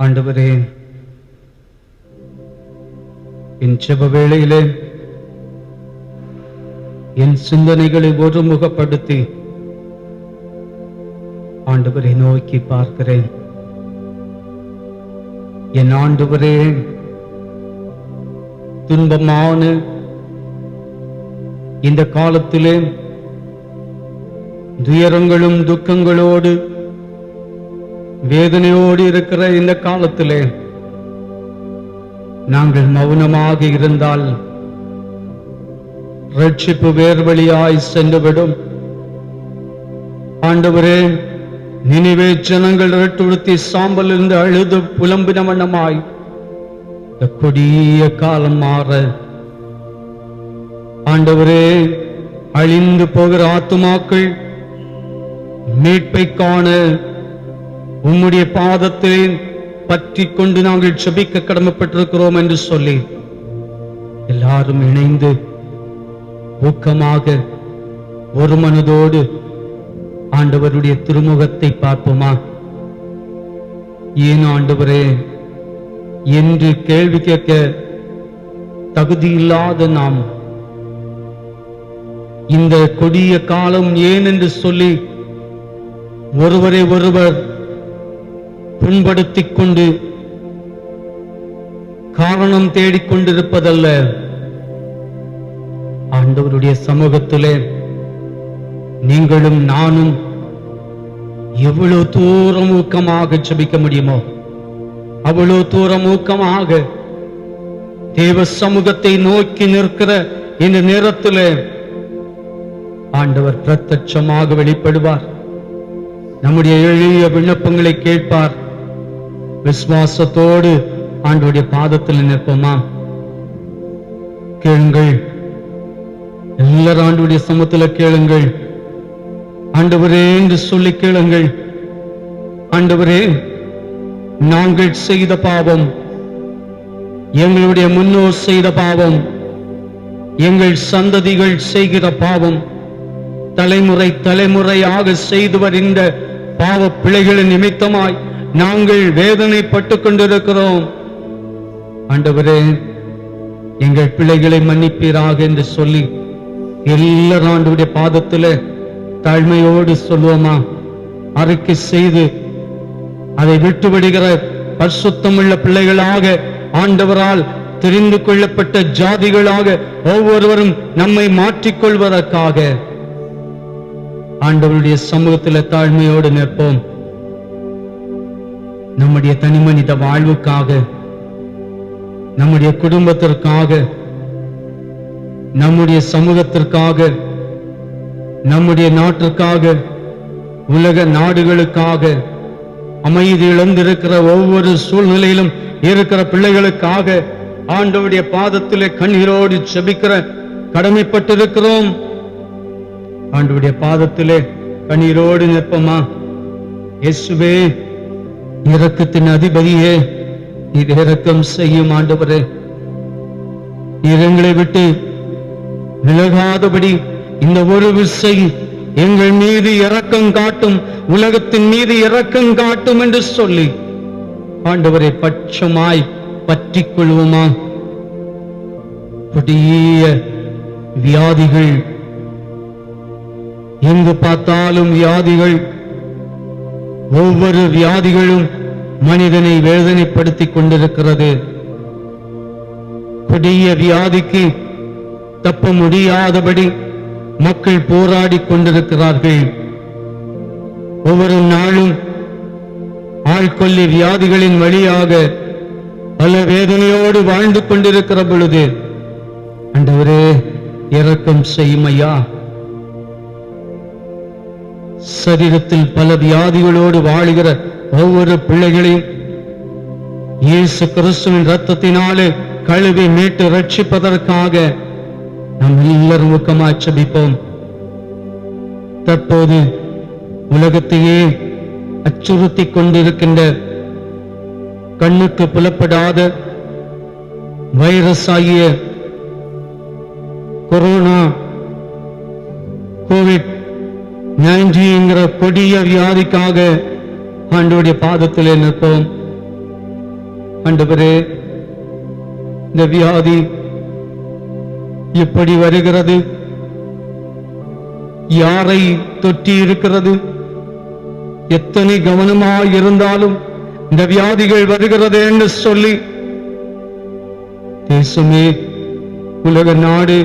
ஆண்டவரே, என் ஜெப வேளையிலே என் சிந்தனைகளை ஒருமுகப்படுத்தி ஆண்டவரை நோக்கி பார்க்கிறேன். என் ஆண்டவரே, துன்பமான இந்த காலத்திலே துயரங்களும் துக்கங்களோடு வேதனையோடு இருக்கிற இந்த காலத்திலே நாங்கள் மௌனமாக இருந்தால் ரட்சிப்பு வேறு வழியாய் சென்றுவிடும். ஆண்டவரே, நினிவே ஜனங்கள் ரெட்டுடுத்தி சாம்பல் இருந்து அழுது புலம்பின வண்ணமாய் இந்த கொடிய காலம் மாற, ஆண்டவரே, அழிந்து போகிற ஆத்துமாக்கள் மீட்பை காண உம்முடைய பாதத்தை பற்றி கொண்டு நாங்கள் செபிக்க கடமைப்பட்டிருக்கிறோம் என்று சொல்லி எல்லாரும் இணைந்து ஊக்கமாக ஒரு மனதோடு ஆண்டவருடைய திருமுகத்தை பார்ப்போமா? ஏன் ஆண்டவரே என்று கேள்வி கேட்க தகுதியில்லாத நாம் இந்த கொடிய காலம் ஏன் என்று சொல்லி ஒருவரை ஒருவர் புண்படுத்திக் கொண்டு காரணம் தேடிக்கொண்டிருப்பதல்ல, ஆண்டவருடைய சமூகத்திலே நீங்களும் நானும் எவ்வளவு தூரம் ஊக்கமாக ஜெபிக்க முடியுமோ அவ்வளவு தூரம் ஊக்கமாக தேவ சமூகத்தை நோக்கி நிற்கிற இந்த நேரத்தில் ஆண்டவர் பிரத்யட்சமாக வெளிப்படுவார். நம்முடைய எளிய விண்ணப்பங்களை கேட்பார். விசுவாசத்தோடு ஆண்டவருடைய பாதத்தில் நிற்போமா? கேளுங்கள், எல்லாரும் ஆண்டவருடைய சமூகத்தில் கேளுங்கள். ஆண்டவரே என்று சொல்லி கேளுங்கள். ஆண்டவரே, நாங்கள் செய்த பாவம், எங்களுடைய முன்னோர் செய்த பாவம், எங்கள் சந்ததிகள் செய்கிற பாவம், தலைமுறை தலைமுறையாக செய்து வருகின்ற பாவ பிழைகளின் நிமித்தமாய் நாங்கள் வேதனைப்பட்டுக் கொண்டிருக்கிறோம். ஆண்டவரே, எங்கள் பிழைகளை மன்னிப்பீராக என்று சொல்லி எல்லாரும் ஆண்டவருடைய பாதத்தில் தாழ்மையோடு சொல்லுவோமா? அறிக்கை செய்து அதை விட்டுவிடுகிற பரிசுத்தமுள்ள பிள்ளைகளாக, ஆண்டவரால் தெரிந்து கொள்ளப்பட்ட ஜாதிகளாக ஒவ்வொருவரும் நம்மை மாற்றிக்கொள்வதற்காக ஆண்டவருடைய சமூகத்தில் தாழ்மையோடு நிற்போம். நம்முடைய தனிமனித வாழ்வுக்காக, நம்முடைய குடும்பத்திற்காக, நம்முடைய சமூகத்திற்காக, நம்முடைய நாட்டிற்காக, உலக நாடுகளுக்காக, அமைதி இழந்திருக்கிற ஒவ்வொரு சூழ்நிலையிலும் இருக்கிற பிள்ளைகளுக்காக ஆண்டவருடைய பாதத்திலே கண்ணீரோடு செபிக்கிற கடமைப்பட்டிருக்கிறோம். ஆண்டவருடைய பாதத்திலே கண்ணீரோடு நிற்போமா? இயேசுவே, இரக்கத்தின் அதிபதியே, நீர் இரக்கம் செய்யும் ஆண்டவரே. நீர் எங்களை விட்டு விலகாதபடி இந்த ஒரு விசை எங்கள் மீது இரக்கம் காட்டும், உலகத்தின் மீது இரக்கம் காட்டும் என்று சொல்லி ஆண்டவரை பட்சமாய் பற்றிக் கொள்வோமா? கொடிய வியாதிகள், எங்கு பார்த்தாலும் வியாதிகள், ஒவ்வொரு வியாதிகளும் மனிதனை வேதனைப்படுத்திக் கொண்டிருக்கிறது. கொடிய வியாதிக்கு தப்ப முடியாதபடி மக்கள் போராடி கொண்டிருக்கிறார்கள். ஒவ்வொரு நாளும் ஆள்கொல்லி வியாதிகளின் வழியாக பல வேதனையோடு வாழ்ந்து கொண்டிருக்கிற பொழுது ஆண்டவரே, இரக்கம் செய்யும் ஐயா. சரீரத்தில் பல வியாதிகளோடு வாழுகிற ஒவ்வொரு பிள்ளைகளையும் இயேசு கிறிஸ்துவின் இரத்தத்தினாலே கழுவி மீட்டு ரட்சிப்பதற்காக நாம் எல்லாரும் ஊக்கமாய் ஜெபிப்போம். தற்போது உலகத்தையே அச்சுறுத்திக் கொண்டிருக்கின்ற கண்ணுக்கு புலப்படாத வைரஸ் ஆகிய கொரோனா, COVID-19 கொடிய வியாதிக்காக ஆண்டவருடைய பாதத்திலே நிற்போம். ஆண்டவரே, இந்த வியாதி எப்படி வருகிறது, யாரை தொற்றி இருக்கிறது, எத்தனை கவனமாய் இருந்தாலும் இந்த வியாதிகள் வருகிறது என்று சொல்லி தேசமே, உலக நாடு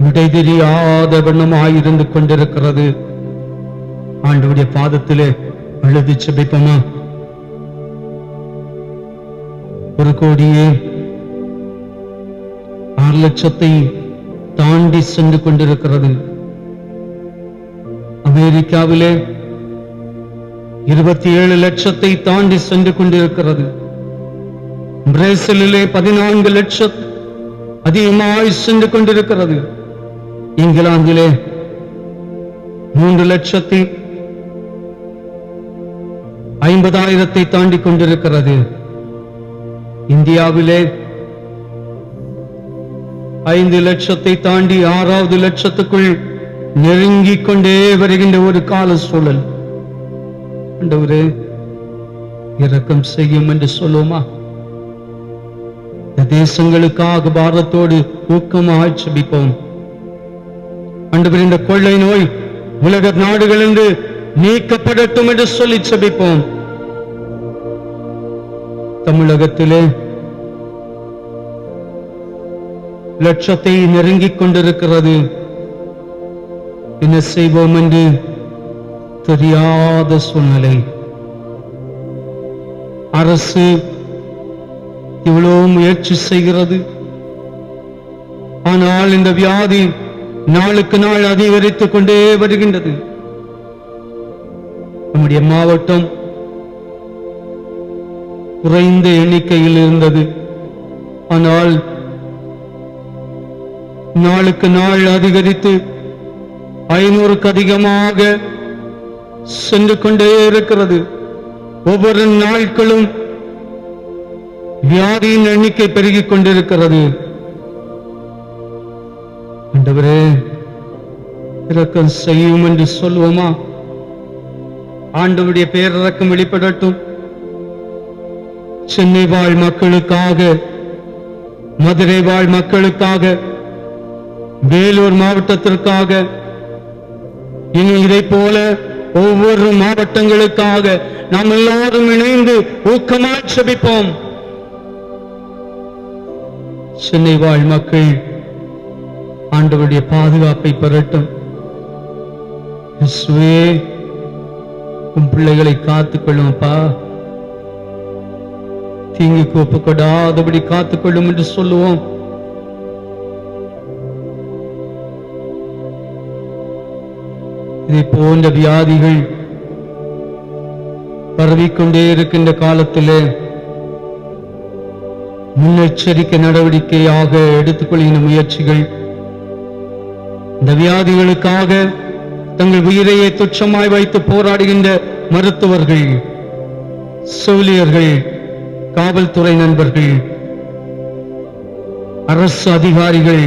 விடை தெரியாத வண்ணமாயிருந்து கொண்டிருக்கிறது. ஆண்டவருடைய பாதத்திலே அழுது செபிப்போமா? 1,06,00,000 தாண்டி சென்று கொண்டிருக்கிறது. அமெரிக்காவிலே 27 லட்சத்தை தாண்டி சென்று கொண்டிருக்கிறது. பிரேசிலிலே 14 லட்சம் அதிகமாய் சென்று கொண்டிருக்கிறது. இங்கிலாந்திலே 3 50,000 தாண்டி கொண்டிருக்கிறது. இந்தியாவிலே 5 லட்சத்தை தாண்டி 6வது லட்சத்துக்குள் நெருங்கிக் கொண்டே வருகின்ற ஒரு கால சூழல். ஆண்டவரே, இரக்கம் செய்யும் என்று சொல்லுவோமா? இந்த தேசங்களுக்காக பாரத்தோடு ஊக்கமாக ஜெபிப்போம். ஆண்டவரே, இந்த கொள்ளை நோய் உலக நாடுகளிலிருந்து நீக்கப்படட்டும் என்று சொல்லி ஜெபிப்போம். தமிழகத்திலே லட்சத்தை நெருங்கிக் கொண்டிருக்கிறது. என்ன செய்வோம் என்று தெரியாத சூழ்நிலை. அரசு இவ்வளவு முயற்சி செய்கிறது. ஆனால் இந்த வியாதி நாளுக்கு நாள் அதிகரித்துக் கொண்டே வருகின்றது. நம்முடைய மாவட்டம் குறைந்த எண்ணிக்கையில் இருந்தது. ஆனால் நாளுக்கு நாள் அதிகரித்து 500க்கு அதிகமாக சென்று கொண்டே இருக்கிறது. ஒவ்வொரு நாட்களும் வியாதியின் எண்ணிக்கை பெருகிக் கொண்டிருக்கிறது. ஆண்டவரே, இரக்கம் செய்யும் என்று சொல்லுவோமா? ஆண்டவருடைய பேரிரக்கம் வெளிப்படட்டும். சென்னை வாழ் மக்களுக்காக, மதுரை வாழ் மக்களுக்காக, வேலூர் மாவட்டத்திற்காக, இனி இதை போல ஒவ்வொரு மாவட்டங்களுக்காக நாம் எல்லாரும் இணைந்து ஊக்கமாய் ஜெபிப்போம். சென்னை வாழ் மக்கள் ஆண்டவருடைய பாதுகாப்பை பெறட்டும். இயேசுவே, உன் பிள்ளைகளை காத்துக் கொள்ளும்பா. தீங்குக்கு ஒப்புக்கொடாதபடி காத்துக்கொள்ளும் என்று சொல்லுவோம். இதை போன்ற வியாதிகள் பரவிக்கொண்டே இருக்கின்ற காலத்திலே முன்னெச்சரிக்கை நடவடிக்கையாக எடுத்துக்கொள்கின்ற முயற்சிகள், இந்த வியாதிகளுக்காக தங்கள் உயிரையே துச்சமாய் வைத்து போராடுகின்ற மருத்துவர்கள், செவிலியர்கள், காவல்துறை நண்பர்கள், அரசு அதிகாரிகள்,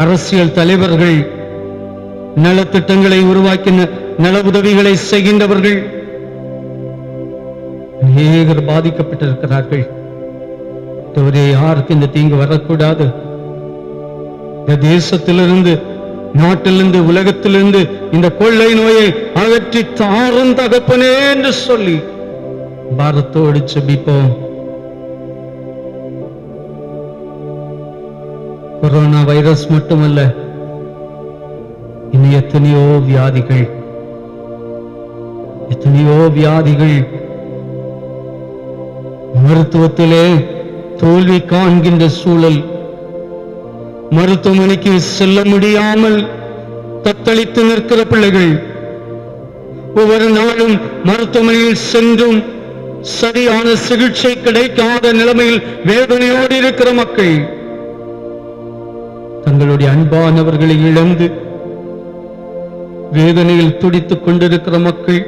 அரசியல் தலைவர்கள், நலத்திட்டங்களை உருவாக்கின நல உதவிகளை செய்கின்றவர்கள் அநேகர் பாதிக்கப்பட்டிருக்கிறார்கள். யாருக்கு இந்த தீங்கு வரக்கூடாது. இந்த தேசத்திலிருந்து, நாட்டிலிருந்து, உலகத்திலிருந்து இந்த கொள்ளை நோயை அகற்றி தாரும் தகப்பனே என்று சொல்லி பாரத்தோடு ஜெபிப்போம். கொரோனா வைரஸ் மட்டுமல்ல, இனி எத்தனையோ வியாதிகள் மருத்துவத்திலே தோல்வி காண்கின்ற சூழல், மருத்துவமனைக்கு செல்ல முடியாமல் தத்தளித்து நிற்கிற பிள்ளைகள், ஒவ்வொரு நாளும் மருத்துவமனையில் சென்றும் சரியான சிகிச்சை கிடைக்காத நிலைமையில் வேதனையோடு இருக்கிற மக்கள், தங்களுடைய அன்பானவர்களை இழந்து வேதனையில் துடித்துக் கொண்டிருக்கிற மக்கள்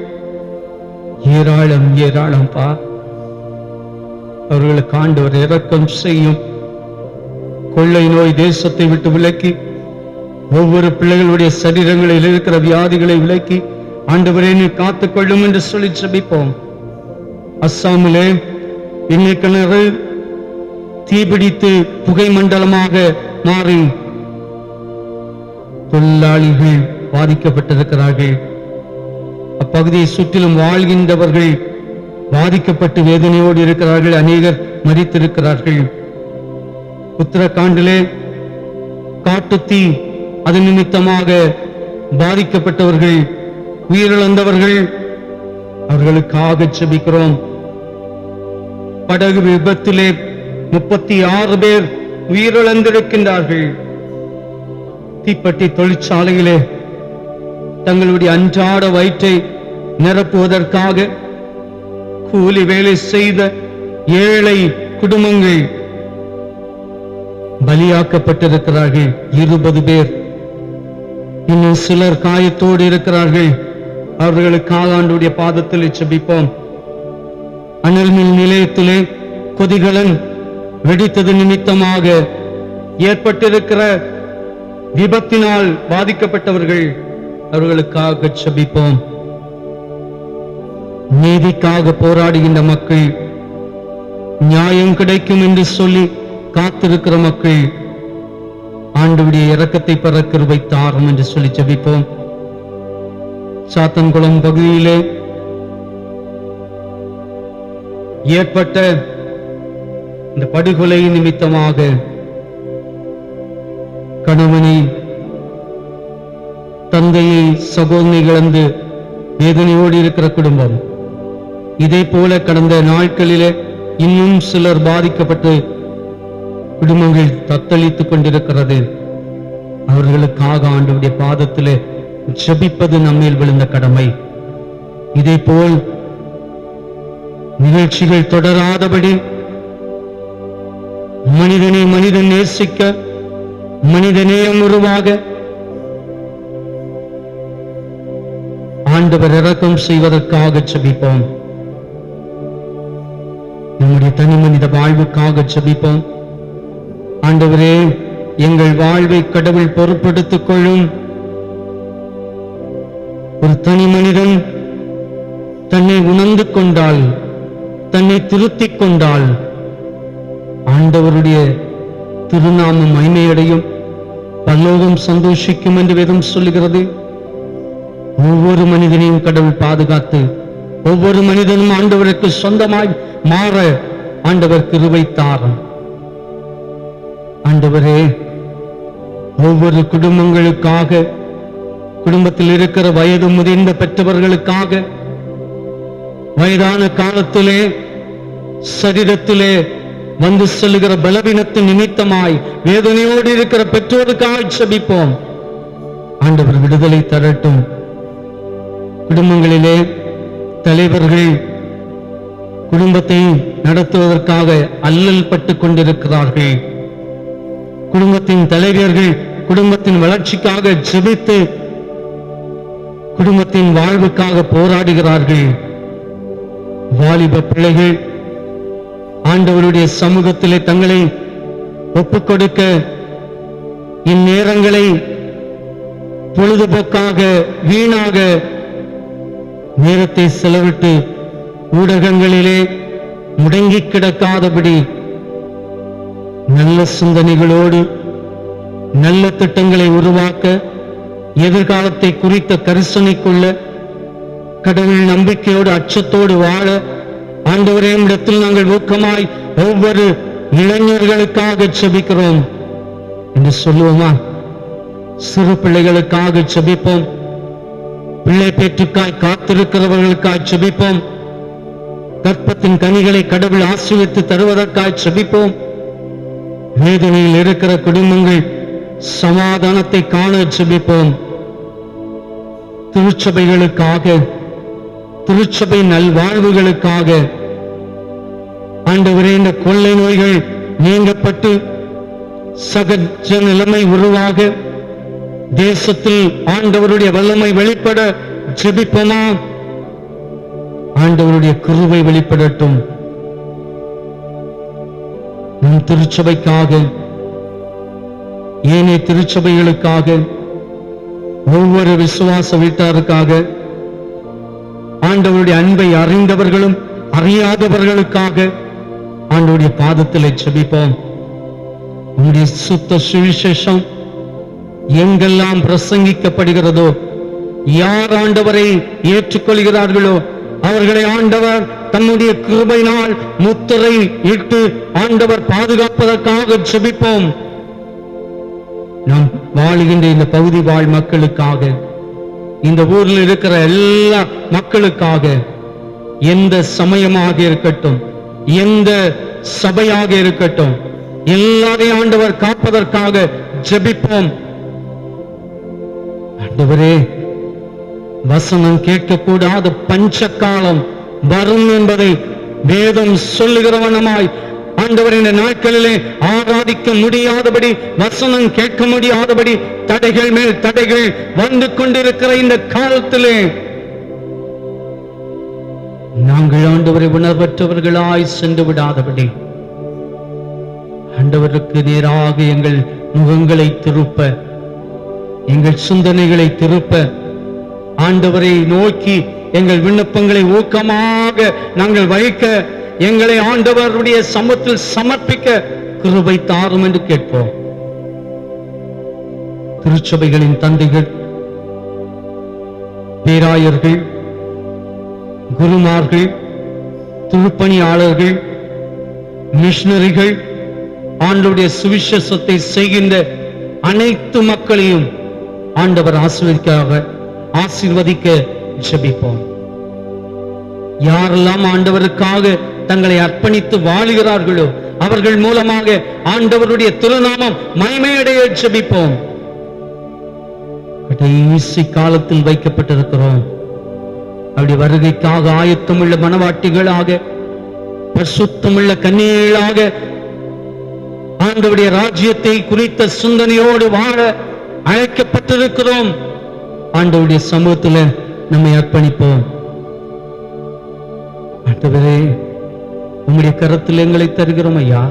ஏராளம் பா. அவர்களுக்கு ஆண்டவர் இரக்கம் செய்யும். கொள்ளை நோய் தேசத்தை விட்டு விலக்கி, ஒவ்வொரு பிள்ளைகளுடைய சரீரங்களில் இருக்கிற வியாதிகளை விலக்கி ஆண்டவரே நீ காத்துக்கொள்ளும் என்று சொல்லி ஜெபிப்போம். அஸ்ஸாமிலே எண்ணெய் கிணறு தீபிடித்து புகை மண்டலமாக மாறி தொழிலாளிகள் பாதிக்கப்பட்டிருக்கிறார்கள். அப்பகுதியை சுற்றிலும் வாழ்கின்றவர்கள் பாதிக்கப்பட்டு வேதனையோடு இருக்கிறார்கள். அநேகர் மரித்திருக்கிறார்கள். உத்தரகாண்டிலே காட்டுத்தீ, அது நிமித்தமாக பாதிக்கப்பட்டவர்கள், உயிரிழந்தவர்கள், அவர்களுக்காக ஜெபிக்கிறோம். படகு விபத்திலே 36 பேர் உயிரிழந்திருக்கின்றார்கள். தீப்பெட்டி தொழிற்சாலையிலே தங்களுடைய அன்றாட வயிற்றை நிரப்புவதற்காக கூலி வேலை செய்த ஏழை குடும்பங்கள் பலியாக்கப்பட்டிருக்கிறார்கள். 20 பேர். இன்னும் சிலர் காயத்தோடு இருக்கிறார்கள். அவர்களுக்காக ஆண்டவருடைய பாதத்தில் ஜெபிப்போம். அனல் மின் நிலையத்திலே கொதிகலன் வெடித்தது நிமித்தமாக ஏற்பட்டிருக்கிற விபத்தினால் பாதிக்கப்பட்டவர்கள், அவர்களுக்காக ஜெபிப்போம். நீதிக்காக போராடுகின்ற மக்கள், நியாயம் கிடைக்கும் என்று சொல்லி காத்திருக்கிற மக்கள், ஆண்டவருடைய இரக்கத்தை பெற கிருபை தாரும் என்று சொல்லி ஜெபிப்போம். சாத்தன்குளம் பகுதியிலே ஏற்பட்ட இந்த படுகொலை நிமித்தமாக கணவனை, தந்தையை, சகோதரி இழந்து வேதனையோடு இருக்கிற குடும்பம், இதே போல கடந்த நாட்களிலே இன்னும் சிலர் பாதிக்கப்பட்டு குடும்பங்கள் தத்தளித்துக் கொண்டிருக்கிறது. அவர்களுக்காக ஆண்டவருடைய பாதத்திலே ஜெபிப்பது நம்மேல் விழுந்த கடமை. இதே போல் நிகழ்ச்சிகள் தொடராதபடி மனிதனை மனிதன் நேசிக்க, மனிதநேயம் உருவாக ஆண்டவர் இரக்கம் செய்வதற்காக ஜெபிப்போம். நம்முடைய தனி மனித வாழ்வுக்காக ஜெபிப்போம். ஆண்டவரே, எங்கள் வாழ்வை கடவுள் பொறுப்பெடுத்துக் கொள்ளும். ஒரு தனி மனிதன் தன்னை உணர்ந்து கொண்டால், தன்னை திருத்திக் கொண்டால், ஆண்டவருடைய திருநாமம் மகிமையடையும், பரலோகம் சந்தோஷிக்கும் என்று வேதம் சொல்லுகிறது. ஒவ்வொரு மனிதனையும் கடவுள் பாதுகாத்து, ஒவ்வொரு மனிதனும் ஆண்டவருக்கு சொந்தமாய் மாற ஆண்டவர் கிருபை தாரும். ஆண்டவரே, ஒவ்வொரு குடும்பங்களுக்காக, குடும்பத்தில் இருக்கிற வயது முதிர்ந்த பெற்றவர்களுக்காக, வயதான காலத்திலே சரீரத்திலே வந்து செல்லுகிற பலவீனத்தின் நிமித்தமாய் வேதனையோடு இருக்கிற பெற்றோருக்காக ஜெபிப்போம். ஆண்டவர் விடுதலை தரட்டும். குடும்பங்களிலே தலைவர்கள் குடும்பத்தை நடத்துவதற்காக அல்லல் பட்டுக் கொண்டிருக்கிறார்கள். குடும்பத்தின் தலைவர்கள் குடும்பத்தின் வளர்ச்சிக்காக ஜெபித்து குடும்பத்தின் வாழ்வுக்காக போராடுகிறார்கள். வாலிப பிள்ளைகள் ஆண்டவருடைய சமூகத்திலே தங்களை ஒப்புக் கொடுக்க இந்நேரங்களை பொழுதுபோக்காக, வீணாக நேரத்தை செலவிட்டு ஊடகங்களிலே முடங்கி கிடக்காதபடி நல்ல சிந்தனைகளோடு நல்ல திட்டங்களை உருவாக்க, எதிர்காலத்தை குறித்த கரிசனைக்குள்ள கடவுள் நம்பிக்கையோடு அச்சத்தோடு வாழ ஆண்டவரே இடத்தில் நாங்கள் ஊக்கமாய் ஒவ்வொரு இளைஞர்களுக்காக ஜெபிக்கிறோம் என்று சொல்லுவோமா? சிறு பிள்ளைகளுக்காக ஜெபிப்போம். பிள்ளை பேற்றுக்காய் காத்திருக்கிறவர்களுக்காய் ஜெபிப்போம். கற்பத்தின் கனிகளை கடவுள் ஆசீர்வதித்து தருவதற்காய் ஜெபிப்போம். வேதனையில் இருக்கிற குடும்பங்கள் சமாதானத்தை காண ஜெபிப்போம். திருச்சபைகளுக்காக, திருச்சபை நல்வாழ்வுகளுக்காக ஆண்டவரே, இந்த கொள்ளை நோய்கள் நீங்கப்பட்டு சகஜ நிலைமை உருவாக தேசத்தில் ஆண்டவருடைய வல்லமை வெளிப்பட ஜெபிப்போமா? ஆண்டவருடைய கிருபை வெளிப்படட்டும். நம் திருச்சபைக்காக, ஏனைய திருச்சபைகளுக்காக, ஒவ்வொரு விசுவாச வீட்டாருக்காக, ஆண்டவருடைய அன்பை அறிந்தவர்களும் அறியாதவர்களுக்காக ஆண்டவருடைய பாதத்திலே ஜெபிப்போம். உம்முடைய சுத்த சுவிசேஷம் எங்கெல்லாம் பிரசங்கிக்கப்படுகிறதோ, யார் ஆண்டவரை ஏற்றுக்கொள்கிறார்களோ அவர்களை ஆண்டவர் தன்னுடைய கிருபையினால் முத்திரை இட்டு ஆண்டவர் பாதுகாப்பதற்காக ஜெபிப்போம். நாம் வாழுகின்ற இந்த பகுதி வாழ் மக்களுக்காக, இந்த ஊரில் இருக்கிற எல்லா மக்களுக்காக, எந்த சமயமாக இருக்கட்டும், எந்த சபையாக இருக்கட்டும், எல்லாரையும் ஆண்டவர் காப்பதற்காக ஜெபிப்போம். ஆண்டவரே, வசனம் கேட்கக்கூடாத பஞ்சகாலம் வரும் என்பதை வேதம் சொல்லுகிறவனமாய் ஆண்டவர் இந்த நாட்களிலே ஆராதிக்க முடியாதபடி, வசனம் கேட்க முடியாதபடி தடைகள் மேல் தடைகள் வந்து கொண்டிருக்கிற இந்த காலத்திலே நாங்கள் ஆண்டவரை உணர்வற்றவர்களாய் சென்று விடாதபடி ஆண்டவருக்கு நேராக எங்கள் முகங்களை திருப்ப, எங்கள் சிந்தனைகளை திருப்ப, ஆண்டவரை நோக்கி எங்கள் விண்ணப்பங்களை ஊக்கமாக நாங்கள் வைக்க, எங்களை ஆண்டவருடைய சமூகத்தில் சமர்ப்பிக்க கிருபை தாரும் என்று கேட்போம். திருச்சபைகளின் தந்தைகள், பேராயர்கள், குருமார்கள், திருப்பணியாளர்கள், மிஷனரிகள், ஆண்டவருடைய சுவிசேஷத்தை செய்கின்ற அனைத்து மக்களையும் ஆண்டவர் ஆசீர்வதிக்க ஜெபிப்போம். யாரெல்லாம் ஆண்டவருக்காக தங்களை அர்ப்பணித்து வாழுகிறார்களோ அவர்கள் மூலமாக ஆண்டவருடைய திருநாமம் மகிமையடைய ஜெபிப்போம். கடைசி காலத்தில் வைக்கப்பட்டிருக்கிறோம். அவருடைய வருகைக்காக ஆயத்தமுள்ள மனவாட்டிகளாக, பரிசுத்தமுள்ள கன்னிகைகளாக ஆண்டவருடைய ராஜ்யத்தை குறித்த சிந்தனையோடு வாழ அழைக்கப்பட்டிருக்கிறோம். ஆண்டவருடைய சமூகத்தில் நம்மை அர்ப்பணிப்போம். ஆண்டவரே, உம்முடைய கரத்தில் எங்களை தருகிறோம் ஐயா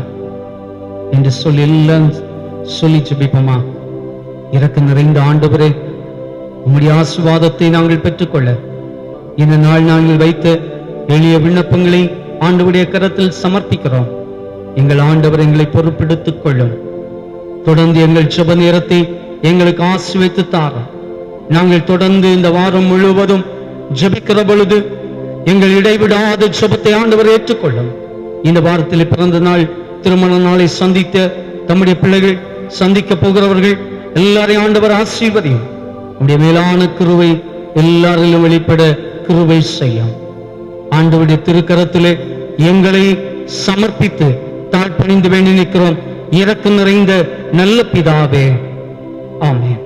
என்று சொல்லி எல்லாம் சொல்லி ஜெபிப்போமா? இரக்கம் நிறைந்த ஆண்டவரே, உம்முடைய ஆசீர்வாதத்தை நாங்கள் பெற்றுக்கொள்ள இந்த நாள் நாங்கள் வைத்த எளிய விண்ணப்பங்களை ஆண்டவருடைய கரத்தில் சமர்ப்பிக்கிறோம். எங்கள் ஆண்டவர் எங்களை பொறுப்பெடுத்துக் கொள்ளும். தொடர்ந்து எங்கள் ஜெப நேரத்தை எங்களுக்கு ஆசீர்வதித்து தாரும். நாங்கள் தொடர்ந்து இந்த வாரம் முழுவதும் ஜெபிக்கிற பொழுது எங்கள் இடைவிடாத ஜெபத்தை ஆண்டவர் ஏற்றுக்கொள்ளும். இந்த வாரத்தில் பிறந்த நாள், திருமண நாளை சந்தித்த தம்முடைய பிள்ளைகள், சந்திக்க போகிறவர்கள் எல்லாரையும் ஆண்டவர் ஆசீர்வதியும். உடைய மேலான கிருபை எல்லாரிலும் வெளிப்பட கிருபை செய்யும். ஆண்டவருடைய திருக்கரத்திலே எங்களை சமர்ப்பித்து தாழ்பணிந்து வேண்டி நிற்கிறோம். இரக்கம் நிறைந்த நல்ல பிதாவே, ஆமென்.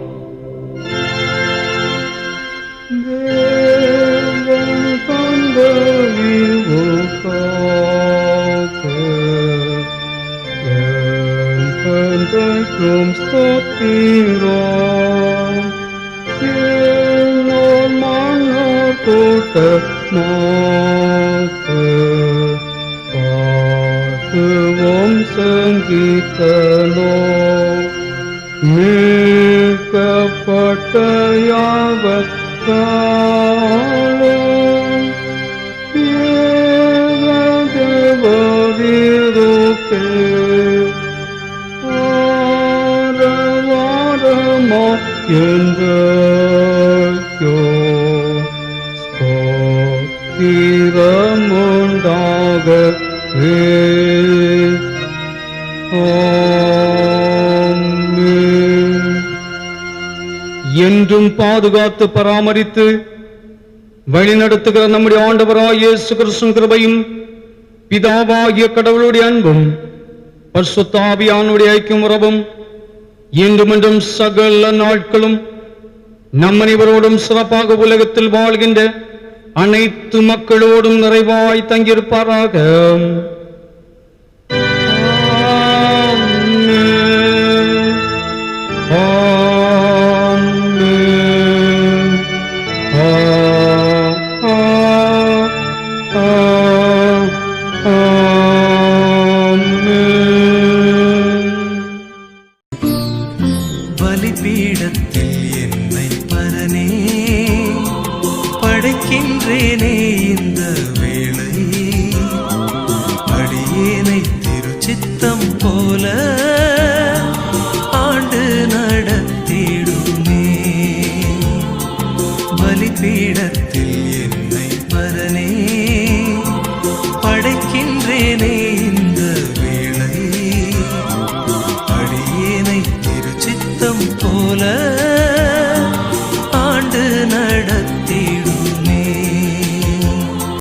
சங்கீதனோ மீட்கப்பட்ட யாவர்காலும் தேவதேவரீருக்கே ஆரவாரமா என்றோ ஸ்தோத்திரமுண்டாகவே. என்றும் பாதுகாத்து பராமரித்து வழிநடத்துகிற நம்முடைய ஆண்டவராகிய இயேசு கிறிஸ்துவின் கிருபையும், பிதாவாகிய கடவுளுடைய அன்பும், பரிசுத்த ஆவியானுடைய ஐக்கியம் உறவும் என்றுமென்றும் சகல நாட்களும் நம் அனைவரோடும் சிறப்பாக உலகத்தில் வாழ்கின்ற அனைத்து மக்களோடும் நிறைவாய் தங்கியிருப்பாராக. பலிபீடத்தில் என்னை பரனே படைக்கின்றேனே இந்த வேளை, அடியேனை திருச்சித்தம் போல